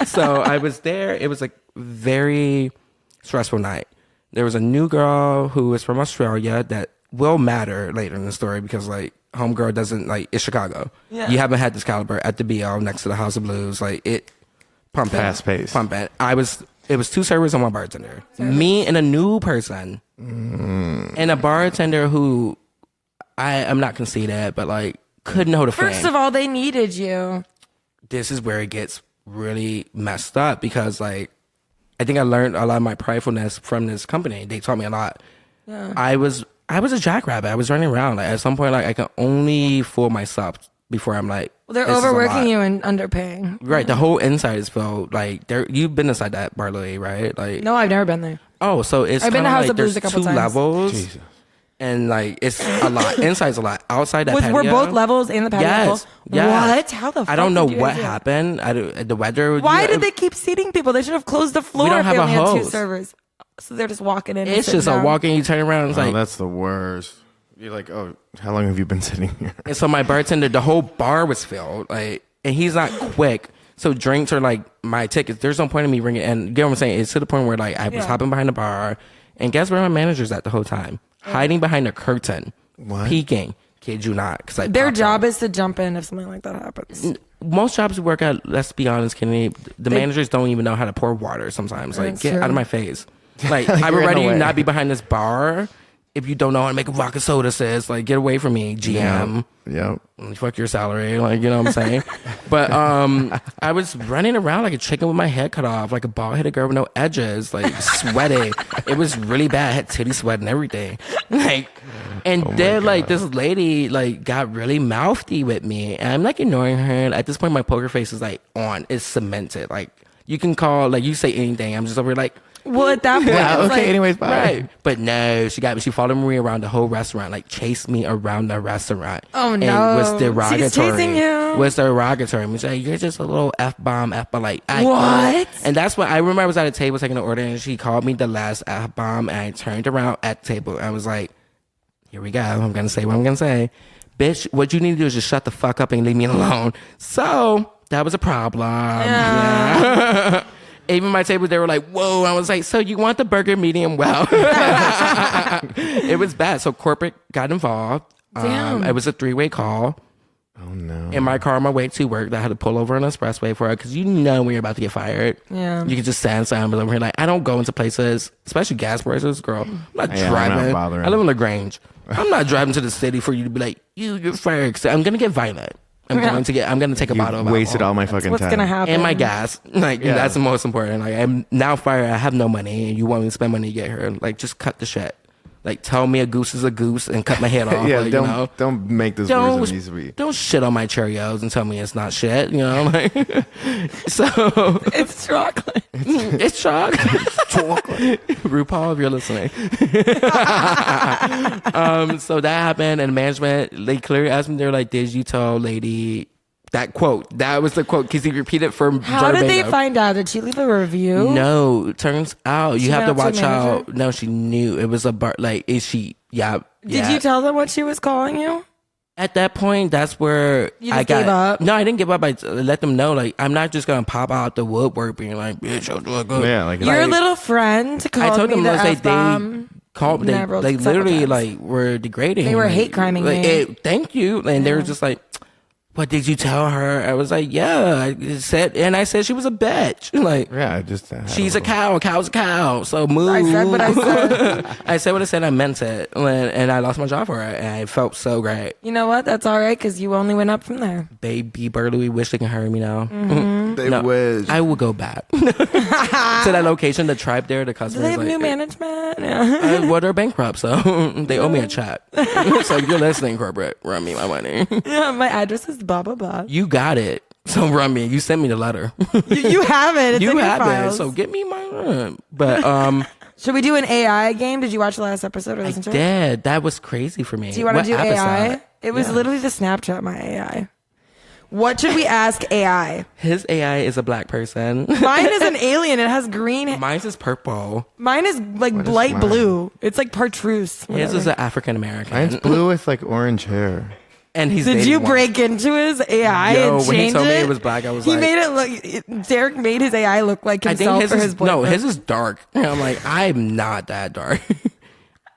S2: So I was there. It was like very stressful night. There was a new girl who was from Australia that will matter later in the story because like homegirl doesn't like, it's Chicago. Yeah. You haven't had this caliber at the BL next to the House of Blues. Like it pumping.
S3: Fast pace.
S2: Pumping. It was 2 servers and 1 bartender. Me and a new person. And a bartender who I'm not conceited, but like couldn't hold a flame.
S1: First of all, they needed you.
S2: This is where it gets really messed up because like I think I learned a lot of my pridefulness from this company. They taught me a lot. Yeah. I was a jackrabbit. I was running around. Like at some point, like I can only fool myself before I'm like,
S1: well, they're overworking you and underpaying.
S2: Right. The whole inside is filled. Like you've been inside that bar, Louie, right? Like
S1: no, I've never been there.
S2: Oh, so it's
S1: I've been to House of Blues
S2: there's
S1: a couple
S2: 2
S1: times.
S2: levels.
S3: Jesus.
S2: And like it's a lot. Inside's a lot. Outside that patio.
S1: Were both levels in the patio?
S2: Yes.
S1: What? How the fuck?
S2: I don't know
S1: did you
S2: what
S1: do?
S2: happened. The weather.
S1: Why did they keep seating people? They should have closed the floor.
S2: We don't
S1: if
S2: have
S1: they only
S2: a
S1: had 2
S2: hose.
S1: servers. So they're just walking in.
S2: It's just a walking. You turn around. It's like
S3: that's the worst. You're like, oh, how long have you been sitting here?
S2: And so my bartender, the whole bar was filled. Like, and he's not quick. So drinks are like my tickets. There's no point in me ringing. And you get what I'm saying? It's to the point where like I was hopping behind the bar, and guess where my manager's at the whole time? Hiding behind a curtain, peeking. Kid you not? Because
S1: their job is to jump in if something like that happens.
S2: Most jobs we work at, let's be honest, Kennedy, the managers don't even know how to pour water sometimes. Like, get out of my face. Like, I would rather you not be behind this bar if you don't know how to make a vodka soda, sis. Like, get away from me, GM.
S3: Yeah.
S2: Fuck your salary. Like, you know what I'm saying? But I was running around like a chicken with my head cut off, like a bald-headed girl with no edges, like sweating. It was really bad. I had titty sweat and everything. Like, and then like this lady like got really mouthy with me, and I'm like ignoring her. And at this point, my poker face is like on. It's cemented. Like you can call, like you say anything. I'm just over like.
S1: Well, at that point,
S3: okay.
S1: like,
S3: anyways, bye.
S2: Right, but no, she got me. She followed me around the whole restaurant, like chased me around the restaurant.
S1: Oh no,
S2: and was derogatory.
S1: She's chasing you.
S2: Was derogatory. She's like, you're just a little f-bomb, but like
S1: what?
S2: And that's what I remember. I was at a table taking an order, and she called me the last f-bomb, and I turned around at the table. And I was like, here we go. I'm gonna say what I'm gonna say, bitch. What you need to do is just shut the fuck up and leave me alone. So that was a problem. Yeah. even my table, they were like, whoa. I was like, so you want the burger medium well? It was bad. So corporate got involved.
S1: Damn.
S2: It was a 3-way call.
S3: Oh no.
S2: In my car on my way to work, I had to pull over on the expressway for it because when you're about to get fired.
S1: Yeah.
S2: You can just stand something over here. Like, I don't go into places, especially gas prices, girl. I'm not driving.
S3: I'm not bothering.
S2: I live in LaGrange. I'm not driving to the city for you to be like, you're fired. 'Cause I'm gonna get violent. I'm going to take a bottle of
S3: wasted
S2: alcohol.
S3: all my fucking
S1: What's
S3: time.
S1: gonna happen?
S2: And my gas. Like, that's the most important. Like, I'm now fired. I have no money, and you want me to spend money to get here. Like, just cut the shit. Like, tell me a goose is a goose and cut my head off.
S3: Yeah,
S2: like,
S3: don't make this worse than it needs to be.
S2: Don't shit on my Cheerios and tell me it's not shit. You know, like, so
S1: It's chocolate.
S2: it's chocolate. RuPaul, if you're listening. So that happened, and management, they clearly asked me, they're like, did you tell lady that quote? That was the quote, because he repeated for
S1: How
S2: verbatim.
S1: did they find out? Did she leave a review?
S2: No, turns out you
S1: She
S2: have to
S1: went up
S2: watch
S1: to manager?
S2: out. No, she knew it was a bar. Like, is she? Yeah.
S1: Did you tell them what she was calling you?
S2: At that point, that's where
S1: You
S2: I
S1: just
S2: got.
S1: gave up?
S2: No, I didn't give up. I let them know, like, I'm not just gonna pop out the woodwork being like, bitch, I'll do it good.
S3: Yeah, like
S1: Your little friend called
S2: I told
S1: me
S2: them
S1: the
S2: was they
S1: F-bomb.
S2: called. They
S1: Never
S2: literally
S1: several
S2: like were degrading.
S1: They were
S2: like,
S1: hate criming
S2: like,
S1: me.
S2: thank you, and they were just like, what did you tell her? I was like, yeah. I said she was a bitch. Like,
S3: yeah, I just
S2: she's a cow. A cow's a cow. So move.
S1: I said what I said.
S2: I said what I said. I meant it, and I lost my job for it, and I felt so great.
S1: You know what? That's all right because you only went up from there.
S2: Baby Burley, wish they can hire me now.
S3: They
S2: No,
S3: wish.
S2: I will go back to that location. The tribe there, the
S1: Do
S2: customers.
S1: they have
S2: like,
S1: new management? Yeah.
S2: well, they're bankrupt, so they owe me a check. So if you're listening, corporate, run me my money.
S1: Yeah, my address is blah blah blah.
S2: You got it. So run me. You sent me the letter.
S1: You have it. It's
S2: You
S1: in your
S2: have it.
S1: files.
S2: So get me my. But
S1: Should we do an AI game? Did you watch the last episode or listen to it?
S2: dad, that was crazy for me.
S1: Do you want to
S2: What
S1: do AI?
S2: episode?
S1: It was
S2: Yeah.
S1: literally the Snapchat my AI. What should we ask AI?
S2: His AI is a black person.
S1: Mine is an alien. It has green.
S2: Mine's is purple.
S1: Mine is like
S3: What is
S1: light
S3: mine?
S1: blue. It's like chartreuse.
S2: His
S1: whatever.
S2: is an African American.
S3: Mine's blue with like orange hair.
S2: And he's
S1: Did
S2: dating
S1: you
S2: one.
S1: break into his AI
S2: Yo,
S1: and
S2: when he
S1: change
S2: told me
S1: it?
S2: it was black, I was
S1: he
S2: like-
S1: made it look. Derrick made his AI look like
S2: I
S1: himself
S2: think his
S1: for
S2: is
S1: his boyfriend.
S2: no, his is dark. And I'm like, I'm not that dark.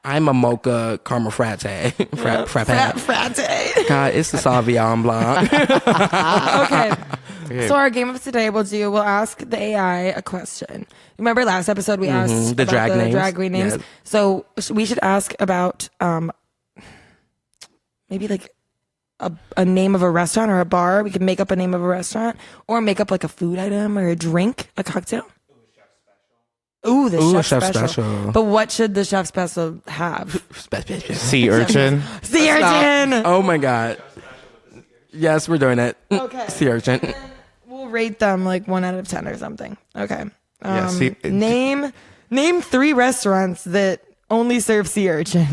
S2: I'm a mocha caramel frappe. Frappe.
S1: Frate.
S2: God, it's the Sauvignon Blanc.
S1: Okay. So our game of today, we'll ask the AI a question. Remember last episode we asked
S2: The
S1: about
S2: drag
S1: the
S2: names?
S1: drag queen names.
S2: Yes.
S1: So we should ask about maybe like a name of a restaurant or a bar. We could make up a name of a restaurant or make up like a food item or a drink, a cocktail. Ooh, the chef
S2: chef
S1: special.
S2: special.
S1: But what should the chef special have?
S3: Sea urchin.
S1: Sea urchin.
S2: Oh my God. Yes, we're doing it.
S1: Okay.
S2: Sea urchin.
S1: And then we'll rate them like 1 out of 10 or something. Okay.
S3: Yeah, see-
S1: name 3 restaurants that only serve sea urchin.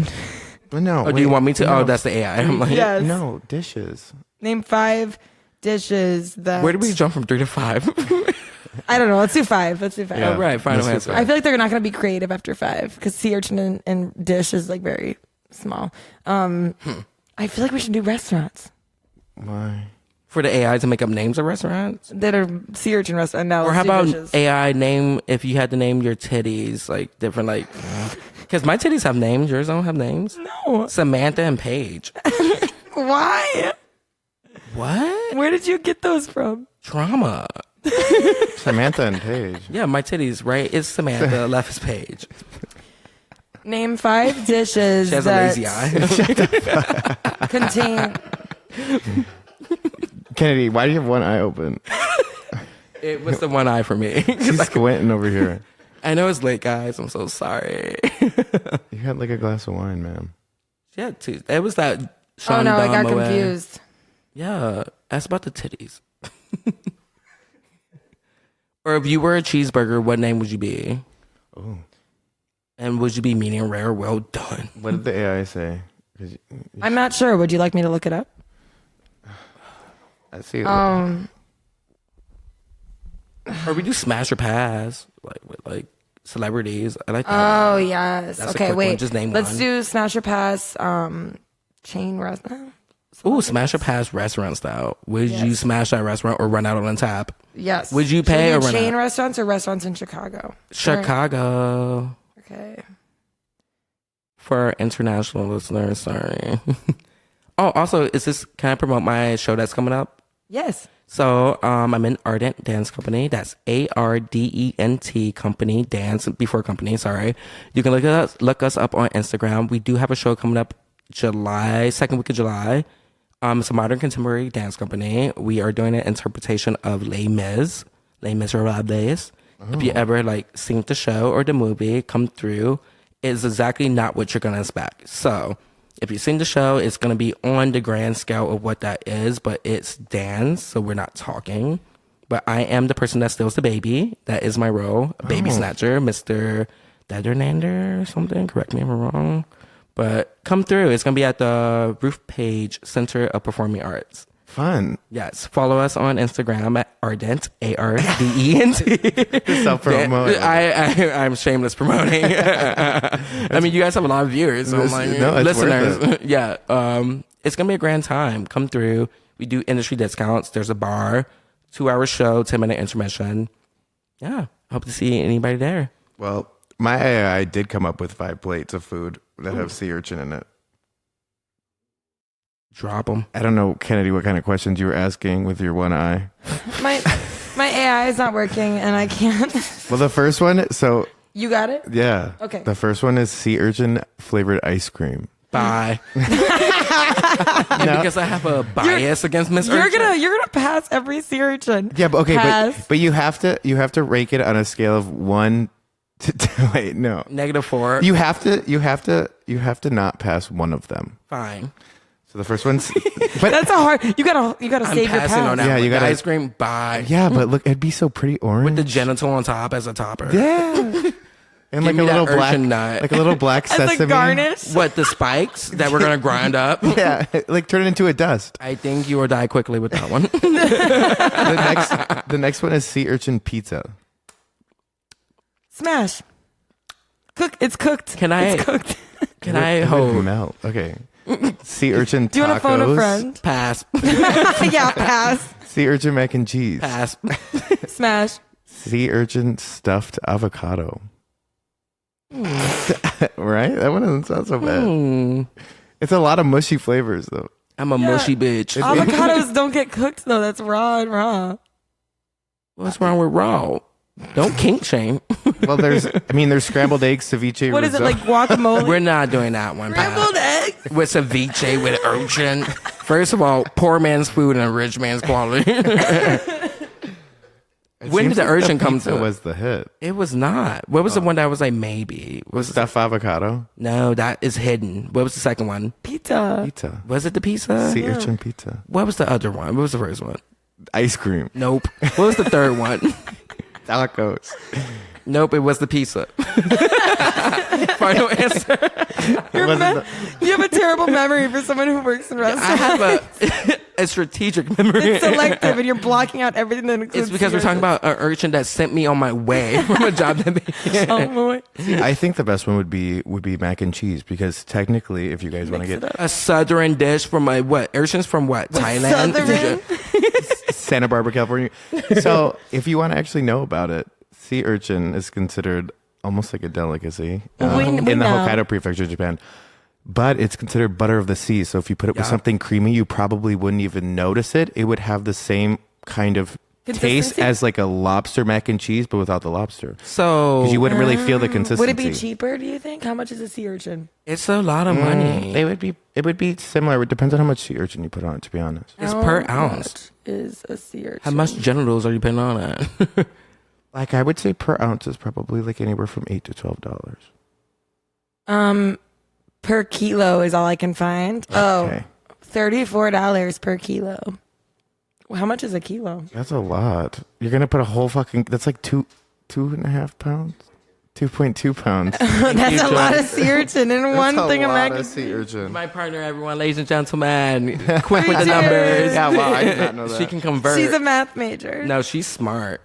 S3: No.
S2: Oh, do you want me to? Oh, that's the AI. I'm like,
S1: Yes.
S3: No dishes.
S1: Name 5 dishes that.
S2: where did we jump from 3 to 5?
S1: I don't know. Let's do 5. Let's do 5.
S3: Yeah.
S2: Oh, right, final
S3: Let's do
S2: answer.
S1: I feel like they're not going to be creative after 5 because sea urchin and dish is like very small. I feel like we should do restaurants
S3: Why?
S2: For the AI to make up names of restaurants?
S1: that are sea urchin restaurants. No,
S2: Or
S1: let's
S2: how
S1: do
S2: about
S1: dishes.
S2: AI name, if you had to name your titties, like different, like, because my titties have names, yours don't have names?
S1: No.
S2: Samantha and Paige.
S1: Why?
S2: What?
S1: Where did you get those from?
S2: Trauma.
S3: Samantha and Paige.
S2: Yeah, my titties, right? It's Samantha, left is Paige.
S1: Name 5 dishes
S2: She has a
S1: that
S2: lazy eye.
S1: contain.
S3: Kennedy, why do you have one eye open?
S2: It was the one eye for me.
S3: She's squinting over here.
S2: I know it's late, guys. I'm so sorry.
S3: You had like a glass of wine, ma'am.
S2: She had two. It was that
S1: Oh
S2: Sean
S1: no, I got
S2: Dahmer way.
S1: confused.
S2: Yeah, ask about the titties. Or if you were a cheeseburger, what name would you be?
S3: Oh.
S2: And would you be medium rare? Well done.
S3: What did the AI say? 'Cause
S1: I'm not sure. Would you like me to look it up?
S3: I see.
S1: Um,
S2: Or we do smash or pass, like with like celebrities. I like that.
S1: oh yes.
S2: That's a
S1: Okay,
S2: quick one.
S1: wait.
S2: Just name
S1: Let's
S2: one.
S1: do smash or pass. Chain restaurant.
S2: Ooh, smash or pass restaurant style. Would
S1: Yes.
S2: you smash that restaurant or run out on tap?
S1: Yes.
S2: Would you
S1: Should
S2: pay
S1: we
S2: or
S1: do
S2: run
S1: chain
S2: out?
S1: restaurants or restaurants in Chicago?
S2: Chicago.
S1: Okay.
S2: For our international listeners, sorry. Oh, also, can I promote my show that's coming up?
S1: Yes.
S2: So, I'm in Ardent Dance Company. That's ARDENT Company, dance before company, sorry. You can look us up on Instagram. We do have a show coming up second week of July. It's a modern contemporary dance company. We are doing an interpretation of Les Miserables. If you ever seen the show or the movie, come through. It's exactly not what you're gonna expect. So if you've seen the show, it's gonna be on the grand scale of what that is, but it's dance, so we're not talking. But I am the person that steals the baby. That is my role. Baby snatcher, Mr. Dedernander or something. Correct me if I'm wrong. But come through. It's going to be at the Roof Page Center of Performing Arts.
S3: Fun.
S2: Yes. Follow us on Instagram at Ardent, ARDENT.
S3: Self-promote.
S2: I'm shameless promoting. I mean, you guys have a lot of viewers. So
S3: It's
S2: listeners.
S3: worth it.
S2: Yeah. It's going to be a grand time. Come through. We do industry discounts. There's a bar, 2-hour show, 10-minute intermission. Yeah. Hope to see anybody there.
S3: Well, my AI did come up with 5 plates of food that have sea urchin in it.
S2: Drop them.
S3: I don't know, Kennedy, what kind of questions you were asking with your one eye.
S1: My AI is not working and I can't.
S3: Well, the first one, so
S1: You got it?
S3: yeah.
S1: Okay.
S3: The first one is sea urchin flavored ice cream.
S2: Bye. And because I have a bias against Miss
S1: You're
S2: Urchin.
S1: gonna pass every sea urchin.
S3: Yeah, but okay,
S1: Pass.
S3: but you have to rake it on a scale of 1 to wait, no.
S2: -4.
S3: You have to not pass one of them.
S2: Fine.
S3: So the first one's but
S1: That's a hard. You gotta
S2: I'm
S1: save your
S2: passing on
S1: pass.
S2: that.
S3: Yeah,
S2: one.
S3: you
S2: The
S3: gotta-
S2: ice cream. Bye.
S3: yeah, but look, it'd be so pretty orange.
S2: With the genital on top as a topper.
S3: yeah. And
S2: Give
S3: like
S2: me
S3: a
S2: that
S3: little black
S2: urchin nut.
S3: like a little black
S1: As
S3: sesame.
S1: a garnish.
S2: What, the spikes that we're gonna grind up?
S3: Yeah, like turn it into a dust.
S2: I think you will die quickly with that one.
S3: The next one is sea urchin pizza.
S1: Smash. It's cooked.
S2: Can I-
S1: It's cooked.
S2: Can I
S3: It would
S2: hold?
S3: melt? Okay. Sea urchin tacos.
S1: Do you want to phone a friend?
S2: Pass.
S1: Yeah, pass.
S3: Sea urchin mac and cheese.
S2: Pass.
S1: Smash.
S3: Sea urchin stuffed avocado. Right? That one doesn't sound so bad.
S2: Hmm.
S3: It's a lot of mushy flavors though.
S2: I'm a mushy bitch.
S1: Avocados don't get cooked though. That's raw and raw.
S2: What's wrong with raw? Don't kink shame.
S3: Well, there's scrambled eggs, ceviche.
S1: What is it,
S3: risotto.
S1: like guacamole?
S2: We're not doing that one. Pat.
S1: Scrambled eggs.
S2: With ceviche with urchin. First of all, poor man's food and rich man's quality. When did
S3: Seems
S2: the
S3: like
S2: urchin come
S3: pizza
S2: to?
S3: was the hit.
S2: It was not. What was the one that was like maybe? Was
S3: Stuffed avocado.
S2: No, that is hidden. What was the second one?
S1: Pizza.
S3: Pizza.
S2: Was it the pizza?
S3: Sea urchin pizza.
S2: What was the other one? What was the first one?
S3: Ice cream.
S2: Nope. What was the third one?
S3: Tacos.
S2: Nope, it was the pizza. Final answer.
S1: You have a terrible memory for someone who works in
S2: I
S1: restaurants.
S2: have a strategic memory.
S1: It's selective, and you're blocking out everything that includes.
S2: It's because we're talking about an urchin that sent me on my way from a job that they
S1: Oh,
S3: I think the best one would be mac and cheese because technically, if you guys want to get
S2: a southern dish from urchins from Thailand.
S1: Southern?
S3: Santa Barbara, California. So if you want to actually know about it, sea urchin is considered almost like a delicacy
S1: We
S3: in the
S1: know.
S3: Hokkaido Prefecture, Japan. But it's considered butter of the sea. So if you put it with something creamy, you probably wouldn't even notice it. It would have the same kind of taste
S1: Consistency?
S3: as like a lobster mac and cheese, but without the lobster.
S2: So
S3: Because you wouldn't really feel the consistency.
S1: Would it be cheaper? Do you think? How much is a sea urchin?
S2: it's a lot of money.
S3: It would be similar. It depends on how much sea urchin you put on it, to be honest.
S2: It's
S1: How
S2: per ounce.
S1: much is a sea urchin?
S2: How much genitals are you putting on it?
S3: Like I would say per ounce is probably like anywhere from $8 to $12.
S1: Per kilo is all I can find.
S3: Okay.
S1: Oh, $34 per kilo. How much is a kilo?
S3: That's a lot. You're gonna put a whole fucking. That's like 2.5 pounds, 2.2 pounds.
S1: That's a lot of sea urchin in one thing of mac and
S3: sea
S1: cheese.
S3: urchin.
S2: My partner, everyone, ladies and gentlemen, quick with the numbers.
S3: Yeah, well, I did not know that.
S2: She can convert.
S1: She's a math major.
S2: No, she's smart.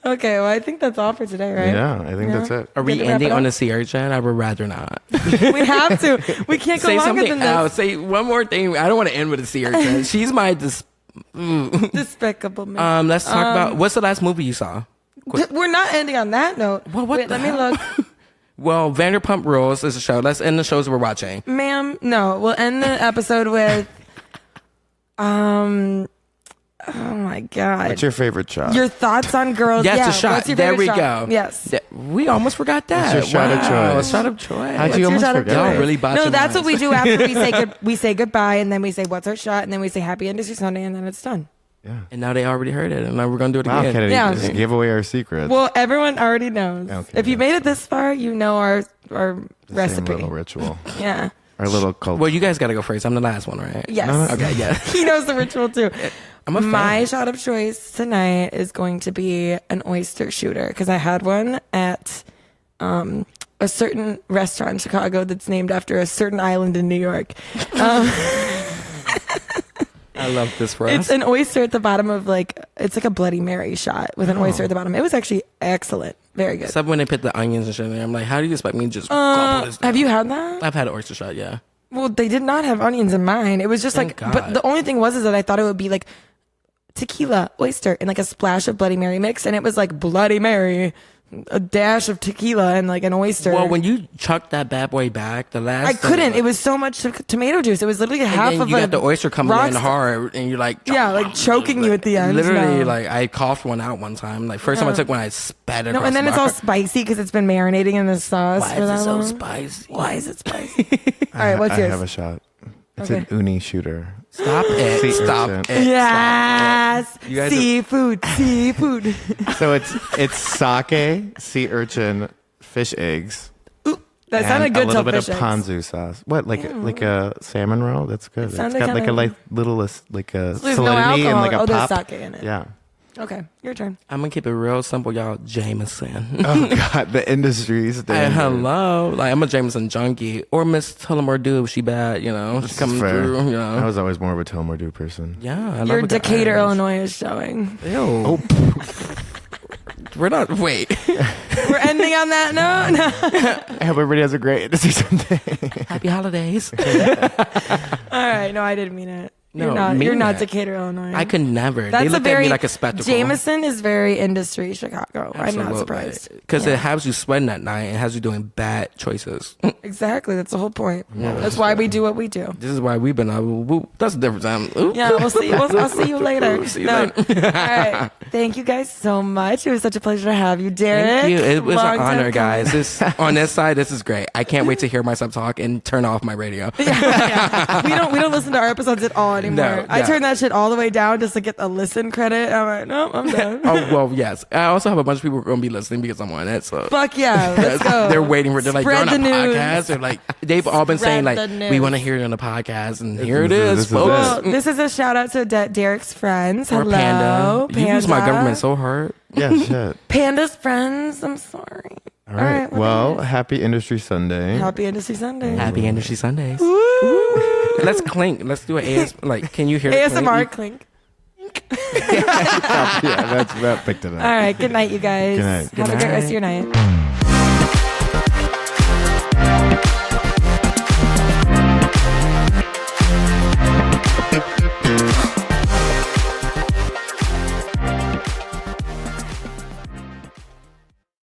S1: Okay, well, I think that's all for today, right?
S3: Yeah, I think that's it.
S2: Are we
S1: Good to wrap
S2: ending
S1: it
S2: on
S1: up?
S2: a sea urchin? I would rather not.
S1: We have to. We can't go
S2: Say
S1: longer
S2: something
S1: than this.
S2: else. Say one more thing. I don't want to end with a sea urchin. She's my
S1: Despicable man.
S2: Let's talk about what's the last movie you saw?
S1: We're not ending on that note.
S2: Well, what
S1: Wait,
S2: the
S1: let me
S2: hell?
S1: look.
S2: Well, Vanderpump Rules is a show. Let's end the shows we're watching.
S1: Ma'am, no. We'll end the episode with oh my god.
S3: What's your favorite shot?
S1: Your thoughts on girls.
S2: Yes,
S1: yeah,
S2: the shot.
S1: What's your
S2: There
S1: favorite
S2: we
S1: shot?
S2: go.
S1: Yes.
S2: We almost forgot that.
S3: What's your shot of
S2: Wow,
S3: choice?
S2: Shot of choice.
S3: How'd
S1: What's
S3: you
S1: your
S3: almost
S1: shot of
S3: forget?
S1: choice?
S2: Y'all really botched
S1: No, that's
S2: mine.
S1: what we do after we say goodbye, and then we say what's our shot, and then we say happy industry Sunday, and then it's done.
S3: Yeah.
S2: And now they already heard it, and now we're gonna do it
S3: Wow,
S2: again.
S3: Kennedy,
S1: Yeah.
S3: just give away our secrets.
S1: Well, everyone already knows.
S3: Okay,
S1: If you
S3: yeah.
S1: made it this far, you know our
S3: The
S1: recipe.
S3: Same little ritual.
S1: Yeah.
S3: Our little cult.
S2: Well, you guys gotta go first. I'm the last one, right?
S1: Yes.
S3: No.
S2: Okay. Yeah.
S1: He knows the ritual too.
S2: I'm a fan.
S1: My shot of choice tonight is going to be an oyster shooter because I had one at a certain restaurant in Chicago that's named after a certain island in New York.
S2: I love this for us.
S1: It's an oyster at the bottom of it's like a Bloody Mary shot with an oyster at the bottom. It was actually excellent. Very good.
S2: Except when they put the onions and shit in there. I'm like, how do you expect me to just gobble this down?
S1: Have you had that?
S2: I've had an oyster shot, yeah.
S1: Well, they did not have onions in mine. It was just
S2: Thank
S1: but
S2: God.
S1: the only thing was is that I thought it would be like tequila, oyster, and like a splash of Bloody Mary mix, and it was like Bloody Mary, a dash of tequila, and like an oyster.
S2: Well, when you chucked that bad boy back, the last
S1: I
S2: thing,
S1: couldn't. It was so much tomato juice. It was literally
S2: and
S1: half
S2: then
S1: of
S2: you
S1: a
S2: got the oyster coming
S1: rock
S2: in
S1: star-
S2: hard, and you're like,
S1: Yeah, like choking you at the end.
S2: Literally,
S1: No.
S2: like I coughed one out one time. Like first time I took one, I spat it.
S1: No,
S2: across
S1: and then
S2: the
S1: it's all
S2: bar.
S1: spicy because it's been marinating in the sauce
S2: Why
S1: for
S2: is
S1: that
S2: it so
S1: long.
S2: spicy?
S1: Why is it spicy? All right, what's
S3: I
S1: yours?
S3: have a shot. It's
S1: Okay.
S3: an uni shooter.
S2: Stop it!
S3: Sea
S2: Stop
S3: urchin.
S2: it!
S1: Yes,
S2: You guys are-
S1: seafood, seafood.
S3: So it's sake, sea urchin, fish eggs.
S1: That
S3: and
S1: sounded good
S3: a little
S1: till
S3: bit of
S1: fish eggs.
S3: ponzu sauce. What, like a salmon roll? That's good. It's
S1: sounded
S3: got like a
S1: kinda-
S3: little like a
S1: There's no
S3: salinity and
S1: alcohol.
S3: like a
S1: Oh, there's
S3: pop.
S1: sake in it.
S3: Yeah.
S1: Okay, your turn.
S2: I'm gonna keep it real simple, y'all. Jameson.
S3: Oh God, the industry's
S2: Hey,
S3: standard.
S2: hello, like I'm a Jameson junkie, or Miss Tullamore Dew if she bad, you know, she's
S3: This is
S2: coming
S3: fair.
S2: through, you know.
S3: I was always more of a Tullamore Dew person.
S2: Yeah, I love
S1: Your
S2: a good
S1: Decatur,
S2: Irish.
S1: Illinois is showing.
S2: Ew.
S3: Oh.
S2: We're not. Wait.
S1: We're ending on that note. No.
S3: I hope everybody has a great industry Sunday.
S2: Happy holidays.
S1: All right, no, I didn't mean it.
S2: No,
S1: you're not.
S2: mean
S1: You're not
S2: that.
S1: Decatur, Illinois.
S2: I could never.
S1: That's
S2: They
S1: a
S2: looked
S1: very
S2: at me like a spectacle.
S1: Jameson is very industry Chicago. I'm not surprised.
S2: Because
S1: Yeah.
S2: it has you sweating at night and has you doing bad choices.
S1: Exactly. That's the whole point. That's why we do what we do.
S2: This is why we've been. That's a different time. Ooh.
S1: Yeah, we'll see. I'll see you later.
S2: See you
S1: No.
S2: later.
S1: All right. Thank you guys so much. It was such a pleasure to have you, Derrick.
S2: Thank you. It was
S1: Long
S2: an
S1: time
S2: honor,
S1: coming.
S2: guys. This on this side, this is great. I can't wait to hear myself talk and turn off my radio.
S1: Yeah. We don't listen to our episodes at all anymore.
S2: No,
S1: I
S2: yeah.
S1: turn that shit all the way down just to get the listen credit. I'm like, no, I'm done.
S2: Oh well, yes. I also have a bunch of people who are going to be listening because I'm on it. So
S1: Fuck yeah, let's go.
S2: they're waiting for. They're like,
S1: Spread
S2: you're on a
S1: the news.
S2: podcast. They're like, they've all been saying
S1: Spread
S2: like,
S1: the
S2: we
S1: news.
S2: want to hear it on the podcast, and here it
S3: this
S2: is,
S3: is
S2: folks.
S1: Well, this is a shout out to Derrick's friends.
S2: Or
S1: Hello,
S2: Panda. You use my government so hard.
S3: Yeah, shit.
S1: Panda's friends. I'm sorry.
S3: All right.
S1: well,
S3: Well,
S1: there it
S3: happy Industry Sunday.
S1: Happy Industry Sunday.
S2: Happy Industry Sundays.
S1: Woo.
S2: Let's clink. Let's do an AS. Like, can you hear
S1: ASMR
S2: it clink?
S1: clink.
S3: Yeah, that picked it up.
S1: All right. Good night, you guys.
S3: Good night.
S1: Have a great rest of your night.